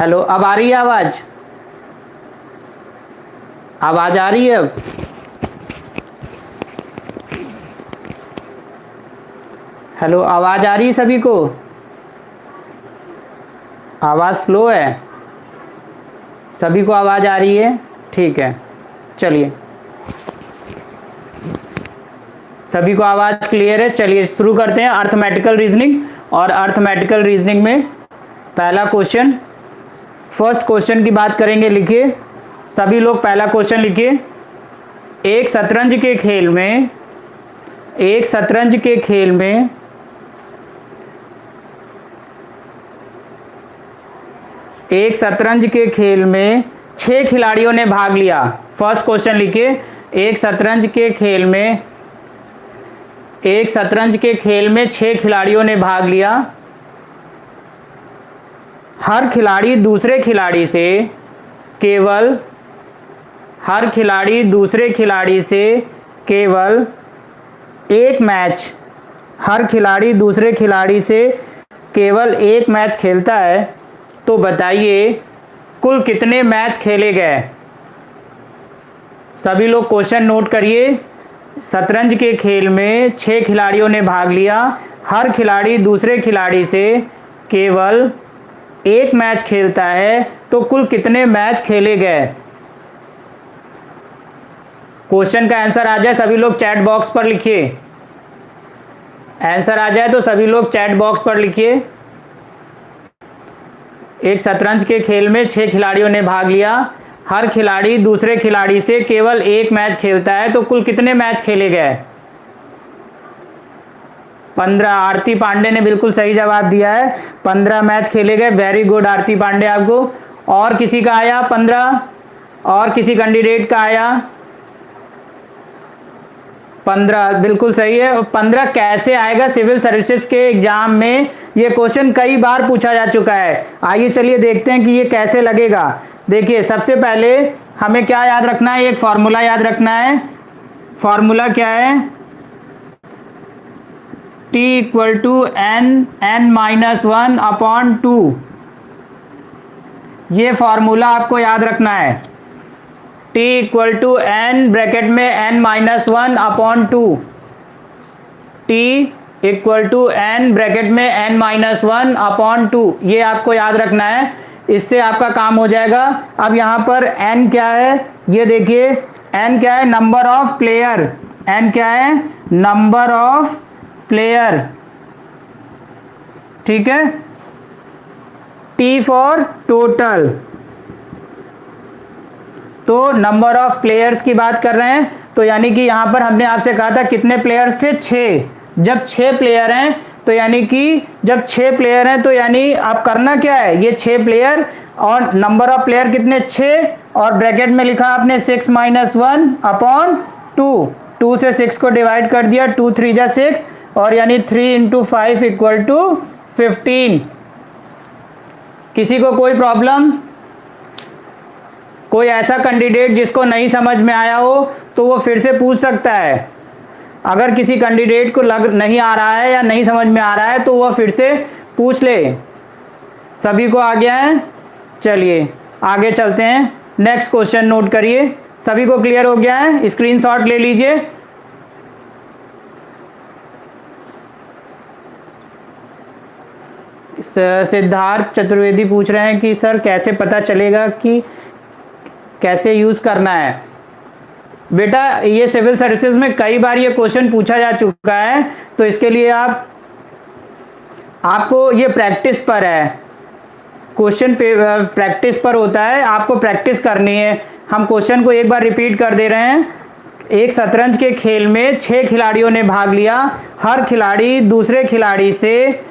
Hello, अब आ रही है आवाज? आवाज आ रही है अब? हेलो, आवाज आ रही है सभी को? आवाज स्लो है? सभी को आवाज आ रही है? ठीक है, चलिए, सभी को आवाज क्लियर है। चलिए शुरू करते हैं अर्थमेटिकल रीजनिंग। और अर्थमेटिकल रीजनिंग में पहला क्वेश्चन, फर्स्ट क्वेश्चन की बात करेंगे। लिखिए सभी लोग, पहला क्वेश्चन लिखिए। एक शतरंज के खेल में, एक शतरंज के खेल में एक शतरंज के खेल में 6 खिलाड़ियों ने भाग लिया। फर्स्ट क्वेश्चन लिखिए, एक शतरंज के खेल में, एक शतरंज के खेल में 6 खिलाड़ियों ने भाग लिया। हर खिलाड़ी दूसरे खिलाड़ी से केवल, हर खिलाड़ी दूसरे खिलाड़ी से केवल एक मैच, हर खिलाड़ी दूसरे खिलाड़ी से केवल एक मैच खेलता है। तो बताइए कुल कितने मैच खेले गए? सभी लोग क्वेश्चन नोट करिए। शतरंज के खेल में 6 खिलाड़ियों ने भाग लिया, हर खिलाड़ी दूसरे खिलाड़ी से केवल एक मैच खेलता है, तो कुल कितने मैच खेले गए? क्वेश्चन का आंसर आ जाए सभी लोग चैट बॉक्स पर लिखिए। आंसर आ जाए तो सभी लोग चैट बॉक्स पर लिखिए। एक शतरंज के खेल में 6 खिलाड़ियों ने भाग लिया, हर खिलाड़ी दूसरे खिलाड़ी से केवल एक मैच खेलता है, तो कुल कितने मैच खेले गए? 15। आरती पांडे ने बिल्कुल सही जवाब दिया है, 15 मैच खेले गए। वेरी गुड आरती पांडे आपको। और किसी का आया 15? और किसी कैंडिडेट का आया 15? बिल्कुल सही है। 15 कैसे आएगा सिविल सर्विसेज के एग्जाम में? ये क्वेश्चन कई बार पूछा जा चुका है। आइए चलिए देखते हैं कि ये कैसे लगेगा। देखिए सबसे पहले हमें क्या याद रखना है, एक फॉर्मूला याद रखना है। फॉर्मूला क्या है? T equal to n-1/2। ये फॉर्मूला आपको याद रखना है। T equal to n bracket में n-1/2। T equal to n bracket में n-1/2। ये आपको याद रखना है, इससे आपका काम हो जाएगा। अब यहां पर n क्या है ये देखिए। n क्या है? Number of player. n क्या है? नंबर ऑफ प्लेयर, ठीक है। T फॉर टोटल, तो नंबर ऑफ प्लेयर्स की बात कर रहे हैं। तो यानी कि यहां पर हमने आपसे कहा था कितने प्लेयर्स थे? 6। जब 6 प्लेयर हैं तो यानी कि जब 6 प्लेयर हैं तो यानी आप करना क्या है, ये 6 प्लेयर और नंबर ऑफ प्लेयर कितने? 6, और ब्रैकेट में लिखा आपने 6 - 1/2। 2 से 6 को डिवाइड कर दिया, 2 × 3 = 6, और यानी 3 × 5 = 15। किसी को कोई प्रॉब्लम? कोई ऐसा कैंडिडेट जिसको नहीं समझ में आया हो तो वो फिर से पूछ सकता है। अगर किसी कैंडिडेट को नहीं आ रहा है या नहीं समझ में आ रहा है तो वह फिर से पूछ ले। सभी को आ गया है? चलिए आगे चलते हैं। नेक्स्ट क्वेश्चन नोट करिए। सभी को क्लियर हो गया है? स्क्रीनशॉट ले लीजिए। सिद्धार्थ चतुर्वेदी पूछ रहे हैं कि सर कैसे पता चलेगा कि कैसे यूज करना है? बेटा ये सिविल सर्विसेज में कई बार ये क्वेश्चन पूछा जा चुका है, तो इसके लिए आपको ये प्रैक्टिस पर है। क्वेश्चन पे प्रैक्टिस पर होता है, आपको प्रैक्टिस करनी है। हम क्वेश्चन को एक बार रिपीट कर दे रहे हैं। एक शतरंज के खेल में 6 खिलाड़ियों ने भाग लिया, हर खिलाड़ी दूसरे खिलाड़ी से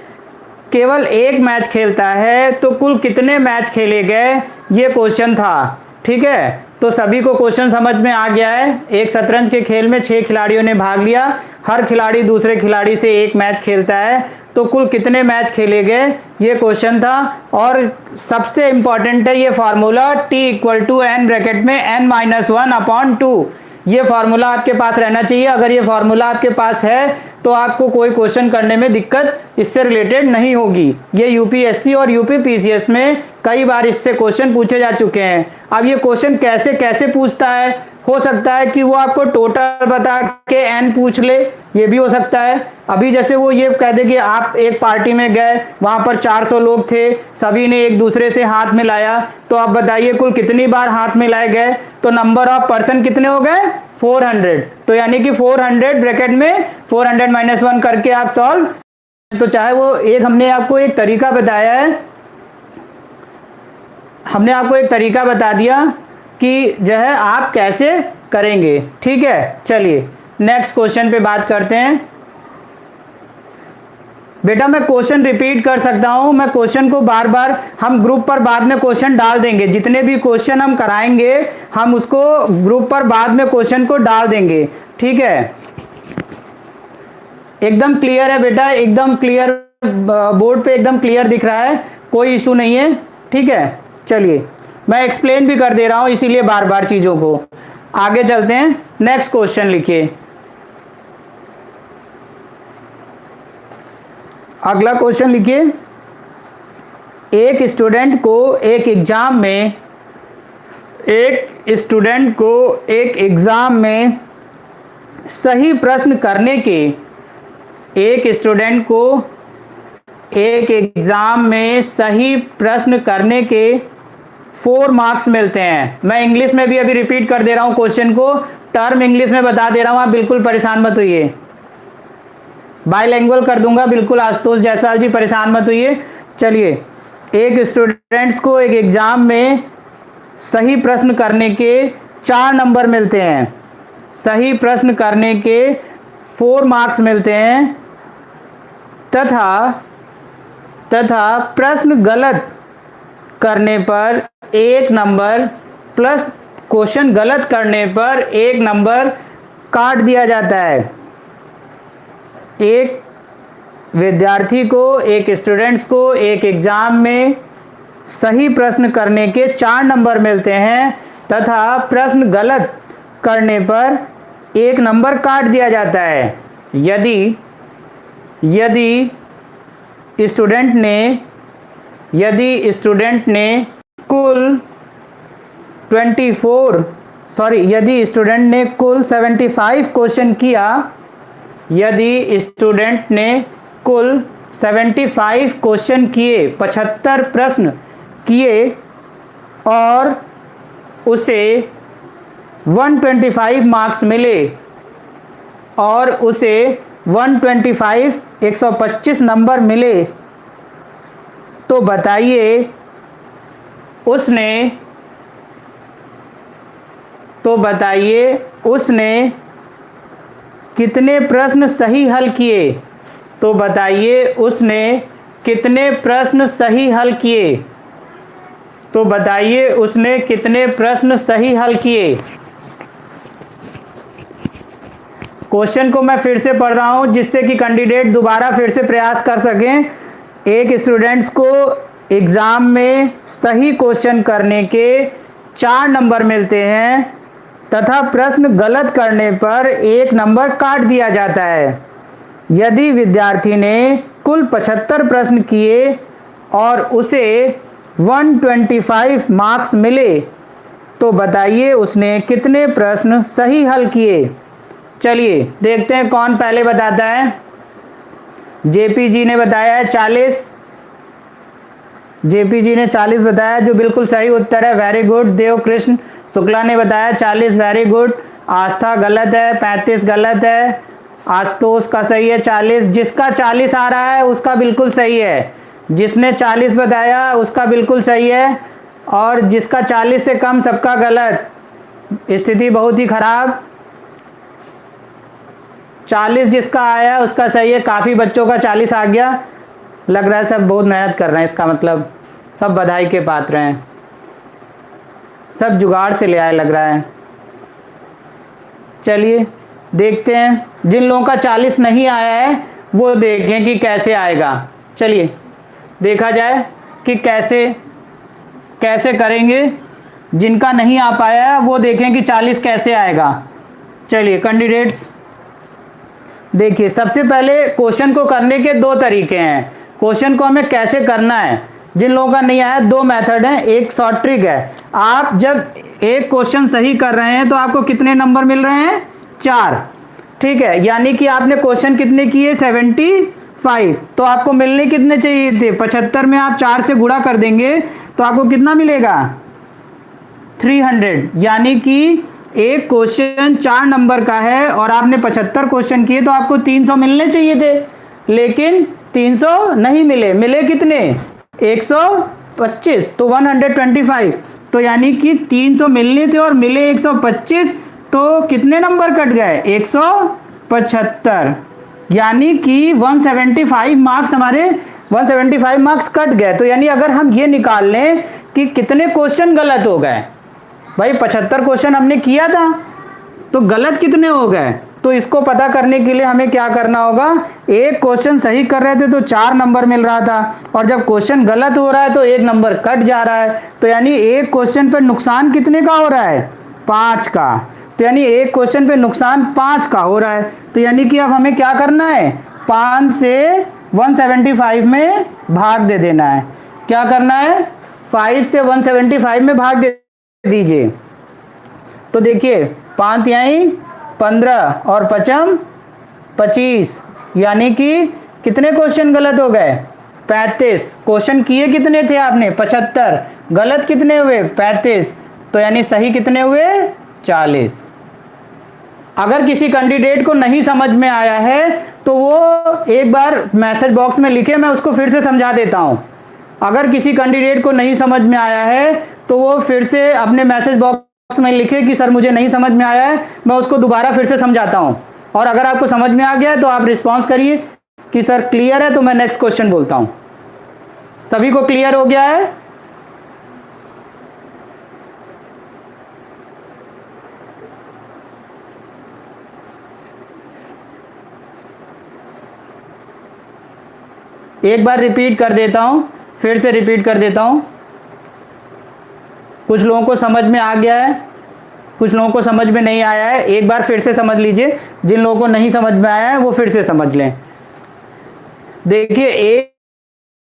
केवल एक मैच खेलता है, तो कुल कितने मैच खेले गए? ये क्वेश्चन था, ठीक है। तो सभी को क्वेश्चन समझ में आ गया है। एक शतरंज के खेल में 6 खिलाड़ियों ने भाग लिया, हर खिलाड़ी दूसरे खिलाड़ी से एक मैच खेलता है, तो कुल कितने मैच खेले गए? ये क्वेश्चन था। और सबसे इंपॉर्टेंट है ये formula T equal to n bracket में n-1/2। ये फार्मूला आपके पास रहना चाहिए। अगर ये फार्मूला आपके पास है तो आपको कोई क्वेश्चन करने में दिक्कत इससे रिलेटेड नहीं होगी। ये यूपीएससी और यूपी पीसीएस में कई बार इससे क्वेश्चन पूछे जा चुके हैं। अब ये क्वेश्चन कैसे कैसे पूछता है, हो सकता है कि वो आपको टोटल बता के एन पूछ ले, ये भी हो सकता है। अभी जैसे वो ये कह दे कि आप एक पार्टी में गए, वहां पर 400 लोग थे, सभी ने एक दूसरे से हाथ मिलाया, तो आप बताइए कुल कितनी बार हाथ मिलाए गए, तो नंबर ऑफ पर्सन कितने हो गए 400। तो यानी कि 400 ब्रैकेट में 400 - 1 करके आप सॉल्व। तो चाहे वो एक हमने आपको एक तरीका बताया है, हमने आपको एक तरीका बता दिया कि जो है आप कैसे करेंगे। ठीक है, चलिए नेक्स्ट क्वेश्चन पे बात करते हैं। बेटा मैं क्वेश्चन रिपीट कर सकता हूं, मैं क्वेश्चन को बार बार, हम ग्रुप पर बाद में क्वेश्चन डाल देंगे, जितने भी क्वेश्चन हम कराएंगे हम उसको ग्रुप पर बाद में क्वेश्चन को डाल देंगे। ठीक है, एकदम क्लियर है बेटा, एकदम क्लियर, बोर्ड पे एकदम क्लियर दिख रहा है, कोई इशू नहीं है। ठीक है, चलिए मैं एक्सप्लेन भी कर दे रहा हूं, इसीलिए बार बार चीजों को। आगे चलते हैं, नेक्स्ट क्वेश्चन लिखिए। अगला क्वेश्चन लिखिए। एक स्टूडेंट को एक एग्जाम में सही प्रश्न करने के, एक स्टूडेंट को एक एग्जाम में सही प्रश्न करने के 4 मार्क्स मिलते हैं। मैं इंग्लिश में भी अभी रिपीट कर दे रहा हूं क्वेश्चन को, टर्म इंग्लिश में बता दे रहा हूं, आप बिल्कुल परेशान मत होइए, बाईलैंग्वेज कर दूंगा बिल्कुल, आशुतोष जायसवाल जी परेशान मत होइए। चलिए, एक स्टूडेंट्स को एक एग्जाम में सही प्रश्न करने के 4 नंबर मिलते हैं, सही प्रश्न करने के 4 मार्क्स मिलते हैं, तथा प्रश्न गलत करने पर 1 नंबर प्लस क्वेश्चन गलत करने पर 1 नंबर काट दिया जाता है। एक विद्यार्थी को, एक स्टूडेंट्स को एक एग्जाम में सही प्रश्न करने के 4 नंबर मिलते हैं तथा प्रश्न गलत करने पर 1 नंबर काट दिया जाता है। यदि स्टूडेंट ने कुल 75 क्वेश्चन किया, यदि स्टूडेंट ने कुल 75 क्वेश्चन किए, 75 प्रश्न किए और उसे 125 मार्क्स मिले, और उसे 125 नंबर मिले, तो बताइए उसने कितने प्रश्न सही हल किए। तो बताइए उसने कितने प्रश्न सही हल किए। तो बताइए उसने कितने प्रश्न सही हल किए। क्वेश्चन को मैं फिर से पढ़ रहा हूं जिससे कि कैंडिडेट दोबारा फिर से प्रयास कर सकें। एक स्टूडेंट्स को एग्जाम में सही क्वेश्चन करने के 4 नंबर मिलते हैं तथा प्रश्न गलत करने पर 1 नंबर काट दिया जाता है। यदि विद्यार्थी ने कुल 75 प्रश्न किए और उसे 125 मार्क्स मिले, तो बताइए उसने कितने प्रश्न सही हल किए। चलिए देखते हैं कौन पहले बताता है। जेपी जी ने बताया है 40, जेपी जी ने 40 बताया, जो बिल्कुल सही उत्तर है, वेरी गुड। देवकृष्ण शुक्ला ने बताया 40, वेरी गुड। आस्था गलत है, 35 गलत है। आशुतोष का सही है 40, जिसका 40 आ रहा है उसका बिल्कुल सही है, जिसने 40 बताया उसका बिल्कुल सही है, और जिसका 40 से कम सबका गलत। स्थिति बहुत ही खराब। 40 जिसका आया उसका सही है, काफ़ी बच्चों का 40 आ गया। लग रहा है सब बहुत मेहनत कर रहे हैं, इसका मतलब सब बधाई के पात्र हैं, सब जुगाड़ से ले आए लग रहा है। चलिए देखते हैं, जिन लोगों का 40 नहीं आया है वो देखें कि कैसे आएगा। चलिए देखा जाए कि कैसे करेंगे। जिनका नहीं आ पाया है वो देखें कि 40 कैसे आएगा। चलिए कैंडिडेट्स, देखिए सबसे पहले क्वेश्चन को करने के दो तरीके हैं। क्वेश्चन को हमें कैसे करना है, जिन लोगों का नहीं आया, दो मेथड हैं। एक शॉर्ट ट्रिक है, आप जब एक क्वेश्चन सही कर रहे हैं तो आपको कितने नंबर मिल रहे हैं, 4। ठीक है, यानी कि आपने क्वेश्चन कितने किए, 75, तो आपको मिलने कितने चाहिए थे, 75 में आप 4 से गुणा कर देंगे तो आपको कितना मिलेगा, 300। यानी कि एक क्वेश्चन 4 नंबर का है और आपने 75 क्वेश्चन किए तो आपको 300 मिलने चाहिए थे, लेकिन 300 नहीं मिले। मिले कितने, 125, तो 125। तो यानी कि 300 मिलने थे और मिले 125, तो कितने नंबर कट गए, 175। यानी कि 175 मार्क्स, हमारे 175 मार्क्स कट गए। तो यानी अगर हम ये निकाल लें कि कितने क्वेश्चन गलत हो गए, भाई 75 क्वेश्चन हमने किया था तो गलत कितने हो गए, तो इसको पता करने के लिए हमें क्या करना होगा, एक क्वेश्चन सही कर रहे थे तो 4 नंबर मिल रहा था, और जब क्वेश्चन गलत हो रहा है तो 1 नंबर कट जा रहा है। तो यानी एक क्वेश्चन पे नुकसान कितने का हो रहा है, 5 का। तो यानी एक क्वेश्चन पे नुकसान 5 का हो रहा है। तो यानी कि अब हमें क्या करना है, 5 से 175 में भाग दे देना है। क्या करना है, 5 से 175 में भाग दे दीजिए। तो देखिए 5 यहीं 15 और 5 25, यानी कि कितने क्वेश्चन गलत हो गए, 35। क्वेश्चन किए कितने थे आपने, 75, गलत कितने हुए, 35। तो यानी सही कितने हुए, 40। अगर किसी कैंडिडेट को नहीं समझ में आया है तो वो एक बार मैसेज बॉक्स में लिखे, मैं उसको फिर से समझा देता हूं। अगर किसी कैंडिडेट को नहीं समझ में आया है तो वो फिर से अपने मैसेज बॉक्स में लिखे कि सर मुझे नहीं समझ में आया है, मैं उसको दोबारा फिर से समझाता हूं। और अगर आपको समझ में आ गया है तो आप रिस्पॉन्स करिए कि सर क्लियर है, तो मैं नेक्स्ट क्वेश्चन बोलता हूं। सभी को क्लियर हो गया है? एक बार रिपीट कर देता हूं, फिर से रिपीट कर देता हूं। कुछ लोगों को समझ में आ गया है, कुछ लोगों को समझ में नहीं आया है। एक बार फिर से समझ लीजिए, जिन लोगों को नहीं समझ में आया है वो फिर से समझ लें। देखिए एक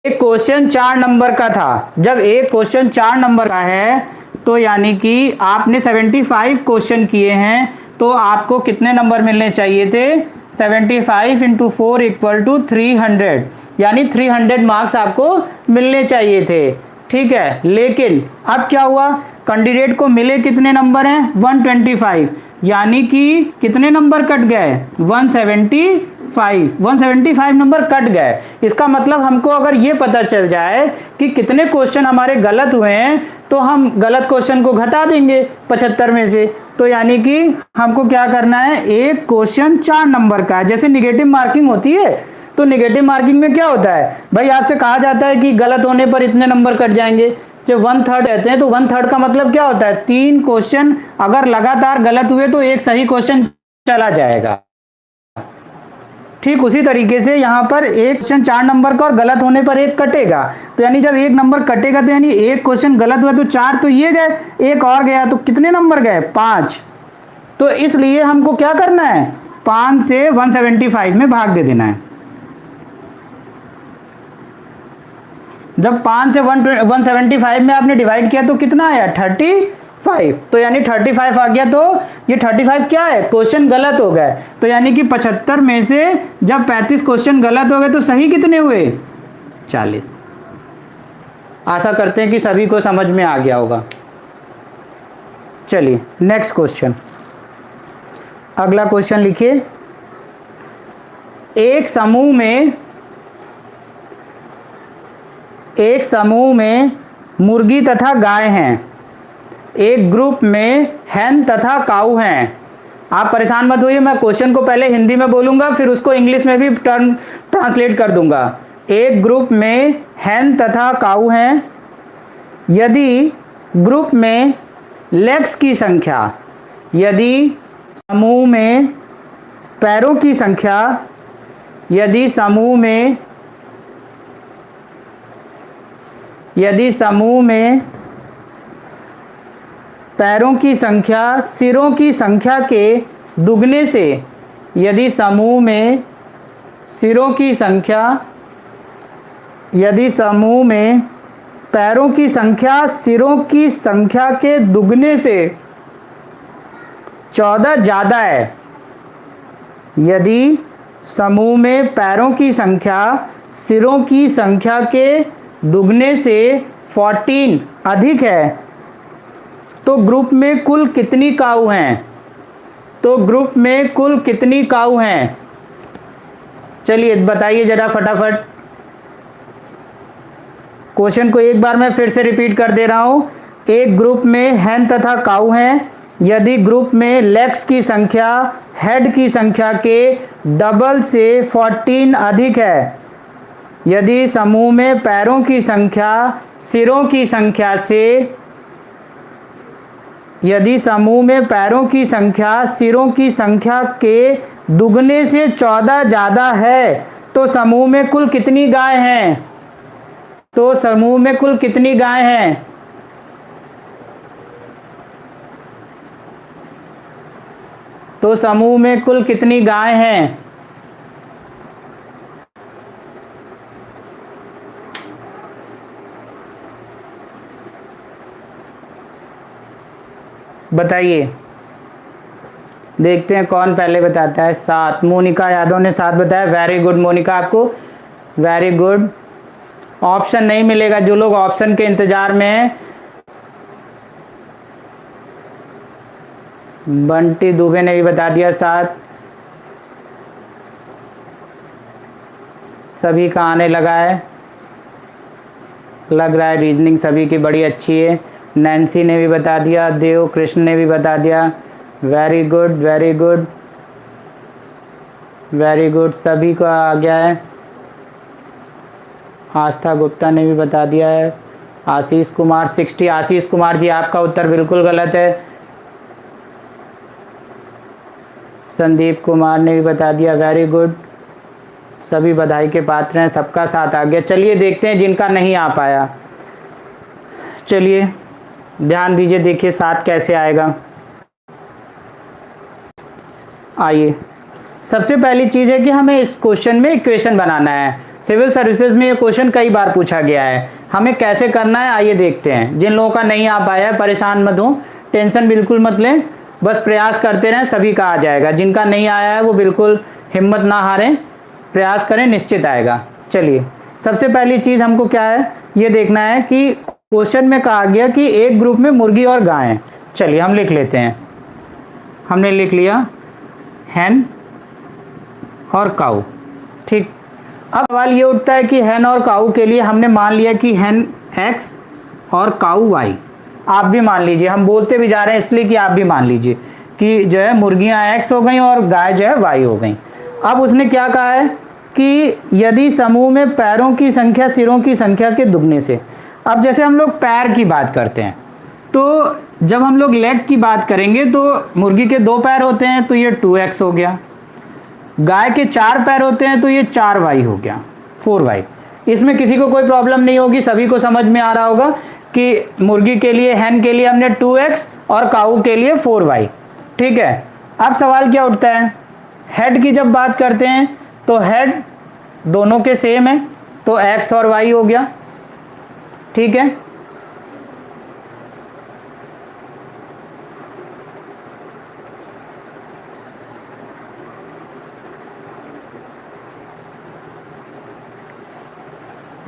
क्वेश्चन 4 नंबर का था। जब एक क्वेश्चन 4 नंबर का है तो यानी कि आपने 75 क्वेश्चन किए हैं तो आपको कितने नंबर मिलने चाहिए थे, 75 इंटू 4 इक्वल टू 300, यानी 300 मार्क्स आपको मिलने चाहिए थे। ठीक है, लेकिन अब क्या हुआ, कैंडिडेट को मिले कितने नंबर हैं, 125, यानी कि कितने नंबर कट गए, 175 नंबर कट गए। इसका मतलब हमको अगर ये पता चल जाए कि कितने क्वेश्चन हमारे गलत हुए हैं तो हम गलत क्वेश्चन को घटा देंगे 75 में से। तो यानी कि हमको क्या करना है, एक क्वेश्चन 4 नंबर का है। जैसे निगेटिव मार्किंग होती है तो निगेटिव मार्किंग में क्या होता है भाई, आपसे कहा जाता है कि गलत होने पर इतने नंबर कट जाएंगे। जब 1/3 कहते हैं तो 1/3 का मतलब क्या होता है, 3 क्वेश्चन अगर लगातार गलत हुए तो एक सही क्वेश्चन चला जाएगा। ठीक उसी तरीके से यहाँ पर एक क्वेश्चन 4 नंबर का और गलत होने पर एक कटेगा। तो यानी जब एक नंबर कटेगा तो यानी एक क्वेश्चन गलत हुआ तो 4 तो ये गए, एक और गया तो कितने नंबर गए, 5। तो इसलिए हमको क्या करना है, 5 से 175 में भाग दे देना है। जब 5 से 175 में आपने डिवाइड किया तो कितना आया, 35। तो यानी 35 आ गया, तो ये 35 क्या है, क्वेश्चन गलत हो गए। तो यानी कि 75 में से जब 35 क्वेश्चन गलत हो गए तो सही कितने हुए, 40। आशा करते हैं कि सभी को समझ में आ गया होगा। चलिए नेक्स्ट क्वेश्चन, अगला क्वेश्चन लिखिए। एक समूह में मुर्गी तथा गाय हैं, एक ग्रुप में हैन तथा काऊ हैं। आप परेशान मत होइए, मैं क्वेश्चन को पहले हिंदी में बोलूंगा फिर उसको इंग्लिश में भी ट्रांसलेट कर दूंगा। एक ग्रुप में हैन तथा काऊ हैं, यदि ग्रुप में लेग्स की संख्या, यदि समूह में पैरों की संख्या, यदि समूह में पैरों की संख्या सिरों की संख्या के दुगने से यदि समूह में सिरों की संख्या, यदि समूह में पैरों की संख्या सिरों की संख्या के दुगने से 14 ज़्यादा है, यदि समूह में पैरों की संख्या सिरों की संख्या के दुगने से 14 अधिक है, तो ग्रुप में कुल कितनी काऊ हैं? तो ग्रुप में कुल कितनी काऊ हैं? चलिए बताइए ज़रा फटाफट। क्वेश्चन को एक बार मैं फिर से रिपीट कर दे रहा हूँ। एक ग्रुप में हैन तथा काऊ हैं यदि ग्रुप में लेग्स की संख्या हेड की संख्या के डबल से 14 अधिक है, यदि समूह में पैरों की संख्या सिरों की संख्या से, यदि समूह में पैरों की संख्या सिरों की संख्या के दुगने से 14 ज़्यादा है, तो समूह में कुल कितनी गाय हैं? तो समूह में कुल कितनी गाय हैं? तो समूह में कुल कितनी गाय हैं? बताइए, देखते हैं कौन पहले बताता है। 7, मोनिका यादव ने 7 बताया। वेरी गुड मोनिका, आपको वेरी गुड। ऑप्शन नहीं मिलेगा, जो लोग ऑप्शन के इंतजार में हैं। बंटी दुबे ने भी बता दिया 7। सभी का आने लगा है, लग रहा है रीजनिंग सभी की बड़ी अच्छी है। नैन्सी ने भी बता दिया, देव कृष्ण ने भी बता दिया। Very good very good very good, सभी का आ गया है। आस्था गुप्ता ने भी बता दिया है। आशीष कुमार 60, आशीष कुमार जी आपका उत्तर बिल्कुल गलत है। संदीप कुमार ने भी बता दिया। वेरी गुड, सभी बधाई के पात्र हैं, सबका साथ आ गया। चलिए देखते हैं जिनका नहीं आ पाया। चलिए ध्यान दीजिए, देखिए 7 कैसे आएगा। आइए, सबसे पहली चीज़ है कि हमें इस क्वेश्चन में इक्वेशन बनाना है। सिविल सर्विसेज में ये क्वेश्चन कई बार पूछा गया है, हमें कैसे करना है आइए देखते हैं। जिन लोगों का नहीं आ पाया है परेशान मत हो, टेंशन बिल्कुल मत लें, बस प्रयास करते रहें, सभी का आ जाएगा। जिनका नहीं आया है वो बिल्कुल हिम्मत ना हारें, प्रयास करें, निश्चित आएगा। चलिए सबसे पहली चीज़ हमको क्या है ये देखना है कि क्वेश्चन में कहा गया कि एक ग्रुप में मुर्गी और गाय हैं। चलिए हम लिख लेते हैं। हमने लिख लिया हैन और काऊ, ठीक। अब सवाल ये उठता है कि हैन और काऊ के लिए हमने मान लिया कि हैन x और काऊ y। आप भी मान लीजिए, हम बोलते भी जा रहे हैं इसलिए कि आप भी मान लीजिए कि जो है मुर्गियां x हो गई और गाय जो है y हो गई। अब उसने क्या कहा है कि यदि समूह में पैरों की संख्या सिरों की संख्या के दुगने से। अब जैसे हम लोग पैर की बात करते हैं, तो जब हम लोग लेग की बात करेंगे तो मुर्गी के 2 पैर होते हैं तो ये 2x हो गया, गाय के 4 पैर होते हैं तो ये 4y हो गया, 4y। इसमें किसी को कोई प्रॉब्लम नहीं होगी, सभी को समझ में आ रहा होगा कि मुर्गी के लिए हैन के लिए हमने 2x और काऊ के लिए 4y, ठीक है। अब सवाल क्या उठता है, हेड की जब बात करते हैं तो हेड दोनों के सेम है तो x और y हो गया, ठीक है।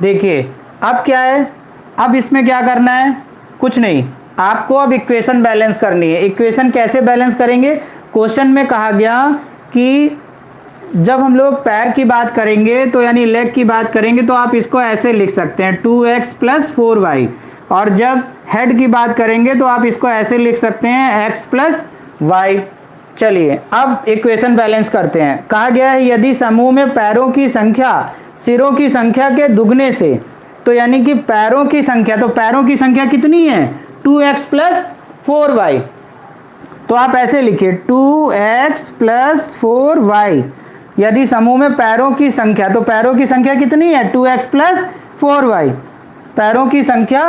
देखिए अब क्या है, अब इसमें क्या करना है, कुछ नहीं, आपको अब इक्वेशन बैलेंस करनी है। इक्वेशन कैसे बैलेंस करेंगे, क्वेश्चन में कहा गया कि जब हम लोग पैर की बात करेंगे तो यानी लेग की बात करेंगे तो आप इसको ऐसे लिख सकते हैं 2x + 4y, और जब हेड की बात करेंगे तो आप इसको ऐसे लिख सकते हैं x + y। चलिए अब इक्वेशन बैलेंस करते हैं। कहा गया है यदि समूह में पैरों की संख्या सिरों की संख्या के दुगने से, तो यानी कि पैरों की संख्या, तो पैरों की संख्या कितनी है 2x + 4y, तो आप ऐसे लिखिए 2x + 4y। यदि समूह में पैरों की संख्या, तो पैरों की संख्या कितनी है 2x + 4y, पैरों की संख्या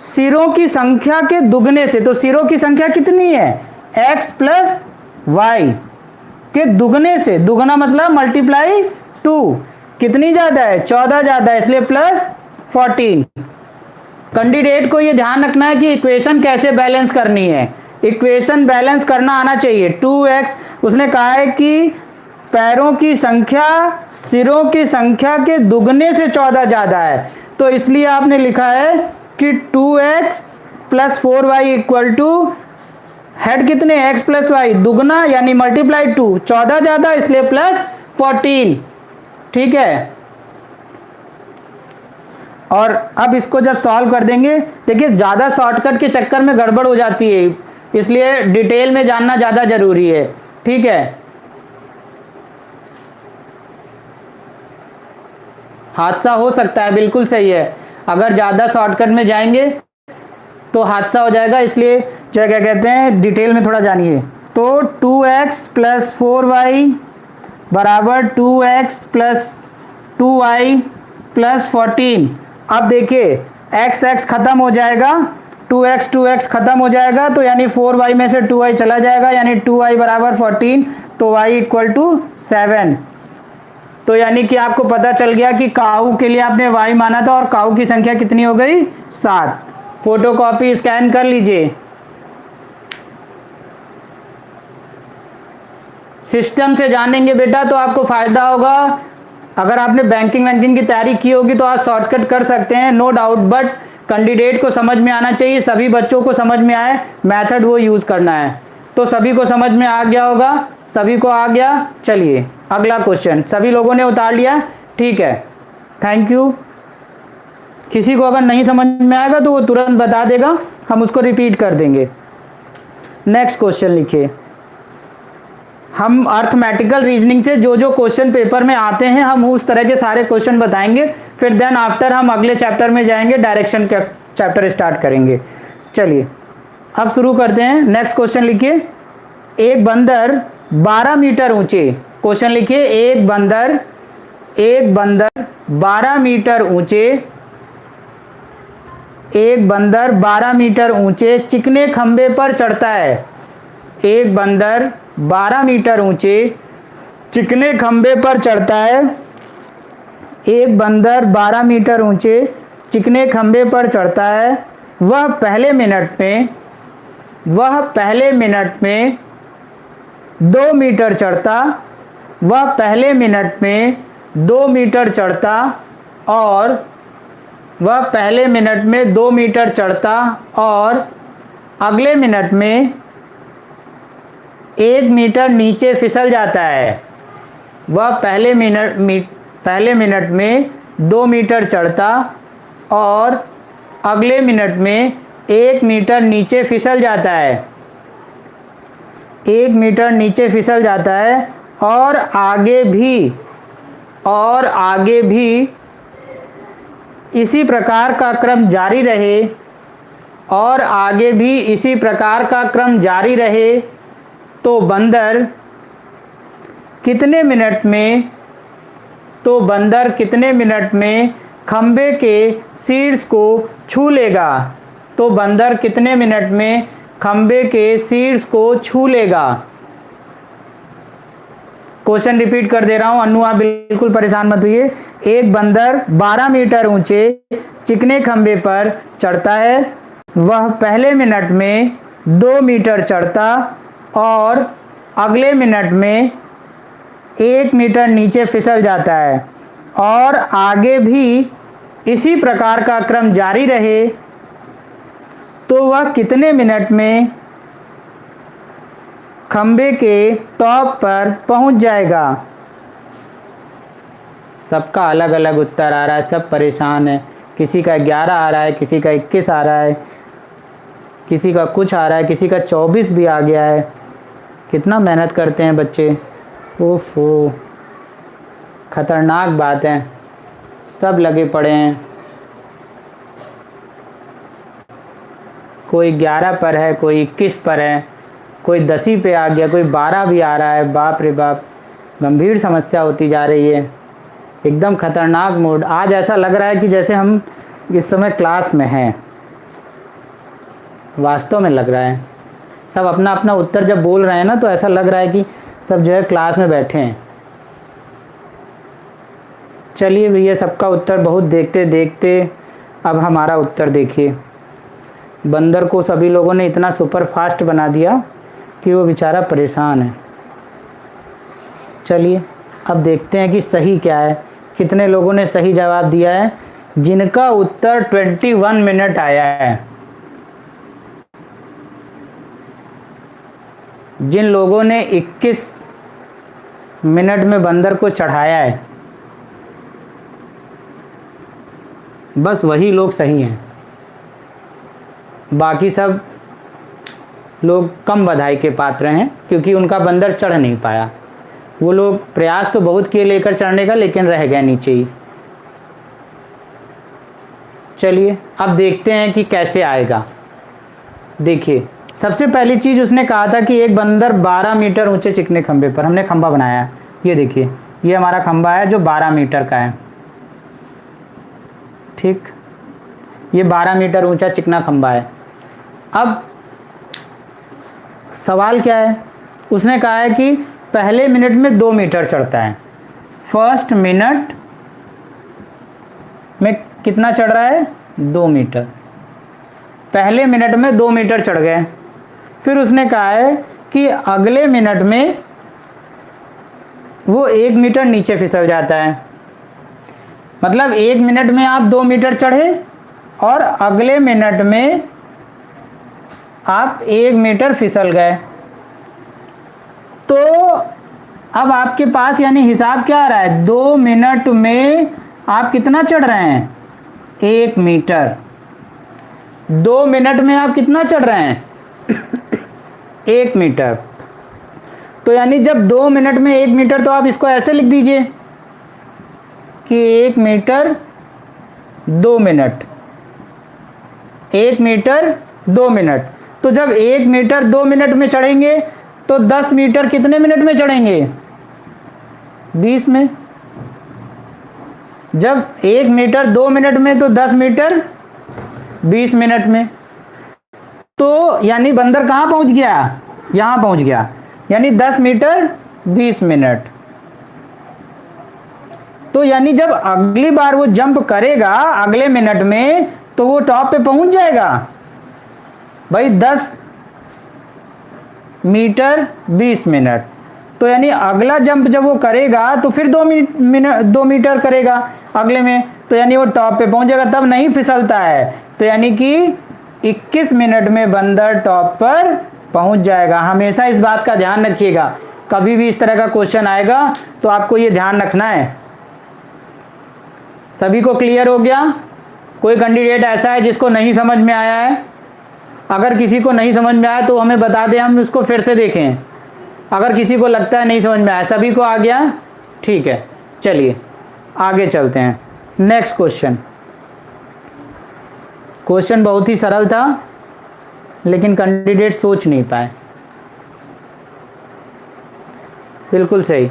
सिरों की संख्या के दुगने से, तो सिरों की संख्या कितनी है x + y के दुगने से, दुगना मतलब मल्टीप्लाई 2, कितनी ज़्यादा है? 14 ज़्यादा है, इसलिए प्लस 14। कैंडिडेट को ये ध्यान रखना है कि इक्वेशन कैसे बैलेंस करनी है। इक्वेशन बैलेंस करना आना चाहिए। 2x, उसने कहा है कि पैरों की संख्या सिरों की संख्या के दुगने से 14 ज़्यादा है, तो इसलिए आपने लिखा है कि 2x plus 4y equal to हेड कितने, x प्लस वाई दुगना यानी मल्टीप्लाई 2, 14 ज़्यादा इसलिए प्लस 14। ठीक है, और अब इसको जब सॉल्व कर देंगे, देखिए ज़्यादा शॉर्टकट के चक्कर में गड़बड़ हो जाती है, इसलिए डिटेल में जानना ज़्यादा ज़रूरी है। ठीक है, हादसा हो सकता है, बिल्कुल सही है, अगर ज़्यादा शॉर्टकट में जाएंगे तो हादसा हो जाएगा, इसलिए जो क्या कहते हैं डिटेल में थोड़ा जानिए। तो 2x प्लस 4y बराबर 2x प्लस 2y प्लस 14। अब देखिए x खत्म हो जाएगा, 2x खत्म हो जाएगा, तो यानी 4y में से 2y चला जाएगा, यानी 2y बराबर 14, तो y इक्वल टू 7। तो यानी कि आपको पता चल गया कि काऊ के लिए आपने y माना था और काऊ की संख्या कितनी हो गई? 7। फोटोकॉपी स्कैन कर लीजिए। सिस्टम से जानेंगे बेटा तो आपको फायदा होगा। अगर आपने बैंकिंग की तैयारी की होगी तो आप शॉर्टकट कर सकते हैं, नो डाउट, बट कैंडिडेट को समझ में आना चाहिए, सभी बच्चों को समझ में आए, मेथड वो यूज़ करना है। तो सभी को समझ में आ गया होगा, सभी को आ गया। चलिए अगला क्वेश्चन, सभी लोगों ने उतार लिया? ठीक है, थैंक यू। किसी को अगर नहीं समझ में आएगा तो वो तुरंत बता देगा, हम उसको रिपीट कर देंगे। नेक्स्ट क्वेश्चन लिखिए। हम अर्थमेटिकल रीजनिंग से जो जो क्वेश्चन पेपर में आते हैं हम उस तरह के सारे क्वेश्चन बताएंगे, फिर देन आफ्टर हम अगले चैप्टर में जाएंगे, डायरेक्शन का चैप्टर स्टार्ट करेंगे। चलिए अब शुरू करते हैं। नेक्स्ट क्वेश्चन लिखिए। एक बंदर 12 मीटर ऊंचे, क्वेश्चन लिखिए, एक बंदर 12 मीटर ऊंचे, एक बंदर 12 मीटर ऊंचे चिकने खंबे पर चढ़ता है। एक बंदर 12 मीटर ऊंचे चिकने खंबे पर चढ़ता है। एक बंदर 12 मीटर ऊंचे चिकने खंबे पर चढ़ता है। वह पहले मिनट में 2 मीटर चढ़ता, वह पहले मिनट में 2 मीटर चढ़ता और वह पहले मिनट में 2 मीटर चढ़ता और अगले मिनट में 1 मीटर नीचे फिसल जाता है। वह पहले मिनट में 2 मीटर चढ़ता और अगले मिनट में 1 मीटर नीचे फिसल जाता है। 1 मीटर नीचे फिसल जाता है और आगे भी इसी प्रकार का क्रम जारी रहे, और आगे भी इसी प्रकार का क्रम जारी रहे, तो बंदर कितने मिनट में खंबे के शीर्ष को छू लेगा? तो बंदर कितने मिनट में खंबे के शीर्ष को छू लेगा? क्वेश्चन रिपीट कर दे रहा हूं, अन्नू आप बिल्कुल परेशान मत होइए। एक बंदर 12 मीटर ऊंचे चिकने खंबे पर चढ़ता है। वह पहले मिनट में 2 मीटर चढ़ता और अगले मिनट में 1 मीटर नीचे फिसल जाता है, और आगे भी इसी प्रकार का क्रम जारी रहे, तो वह कितने मिनट में खंबे के टॉप पर पहुंच जाएगा? सबका अलग अलग उत्तर आ रहा है, सब परेशान है। किसी का 11 आ रहा है, किसी का 21 आ रहा है, किसी का कुछ आ रहा है, किसी का 24 भी आ गया है। कितना मेहनत करते हैं बच्चे, ओफो, खतरनाक बात है, सब लगे पड़े हैं। कोई 11 पर है, कोई 21 पर है, कोई 10 पे आ गया, कोई 12 भी आ रहा है। बाप रे बाप, गंभीर समस्या होती जा रही है, एकदम खतरनाक मूड। आज ऐसा लग रहा है कि जैसे हम इस समय क्लास में हैं, वास्तव में लग रहा है। सब अपना अपना उत्तर जब बोल रहे हैं ना, तो ऐसा लग रहा है कि सब जो है क्लास में बैठे हैं। चलिए भैया, सबका उत्तर बहुत देखते देखते अब हमारा उत्तर देखिए। बंदर को सभी लोगों ने इतना सुपर फास्ट बना दिया कि वो बेचारा परेशान है। चलिए अब देखते हैं कि सही क्या है। कितने लोगों ने सही जवाब दिया है, जिनका उत्तर 21 मिनट आया है। जिन लोगों ने 21 मिनट में बंदर को चढ़ाया है, बस वही लोग सही हैं। बाकी सब लोग कम बधाई के पात्र हैं, क्योंकि उनका बंदर चढ़ नहीं पाया। वो लोग प्रयास तो बहुत किए लेकर चढ़ने का, लेकिन रह गए नीचे ही। चलिए अब देखते हैं कि कैसे आएगा। देखिए, सबसे पहली चीज़ उसने कहा था कि एक बंदर 12 मीटर ऊंचे चिकने खंबे पर, हमने खंबा बनाया है। ये देखिए, ये हमारा खंबा है जो 12 मीटर का है। ठीक, ये 12 मीटर ऊंचा चिकना खंबा है। अब सवाल क्या है, उसने कहा है कि पहले मिनट में 2 मीटर चढ़ता है। फर्स्ट मिनट में कितना चढ़ रहा है? 2 मीटर। पहले मिनट में 2 मीटर चढ़ गए। फिर उसने कहा है कि अगले मिनट में वो 1 मीटर नीचे फिसल जाता है। मतलब 1 मिनट में आप 2 मीटर चढ़े और अगले मिनट में आप 1 मीटर फिसल गए। तो अब आपके पास यानी हिसाब क्या आ रहा है? 2 मिनट में आप कितना चढ़ रहे हैं? 1 मीटर। 2 मिनट में आप कितना चढ़ रहे हैं? 1 मीटर। तो यानी जब 2 मिनट में 1 मीटर, तो आप इसको ऐसे लिख दीजिए कि 1 मीटर 2 मिनट, 1 मीटर 2 मिनट। तो जब 1 मीटर 2 मिनट में चढ़ेंगे तो 10 मीटर कितने मिनट में चढ़ेंगे? 20 में। जब 1 मीटर 2 मिनट में, तो 10 मीटर 20 मिनट में। तो यानी बंदर कहाँ पहुंच गया? यहाँ पहुंच गया। यानी 10 मीटर 20 मिनट। तो यानी जब अगली बार वो जंप करेगा अगले मिनट में, तो वो टॉप पे पहुंच जाएगा भाई 10 मीटर 20 मिनट। तो यानी अगला जंप जब वो करेगा तो फिर 2 मीटर करेगा अगले में, तो यानी वो टॉप पे पहुंच जाएगा, तब नहीं फिसलता है। तो यानी कि 21 मिनट में बंदर टॉप पर पहुंच जाएगा। हमेशा इस बात का ध्यान रखिएगा, कभी भी इस तरह का क्वेश्चन आएगा तो आपको ये ध्यान रखना है। सभी को क्लियर हो गया? कोई कैंडिडेट ऐसा है जिसको नहीं समझ में आया है? अगर किसी को नहीं समझ में आया तो हमें बता दें, हम उसको फिर से देखें। अगर किसी को लगता है नहीं समझ में आया, सभी को आ गया? ठीक है, चलिए आगे चलते हैं। Next question. क्वेश्चन बहुत ही सरल था, लेकिन कैंडिडेट सोच नहीं पाए। बिल्कुल सही।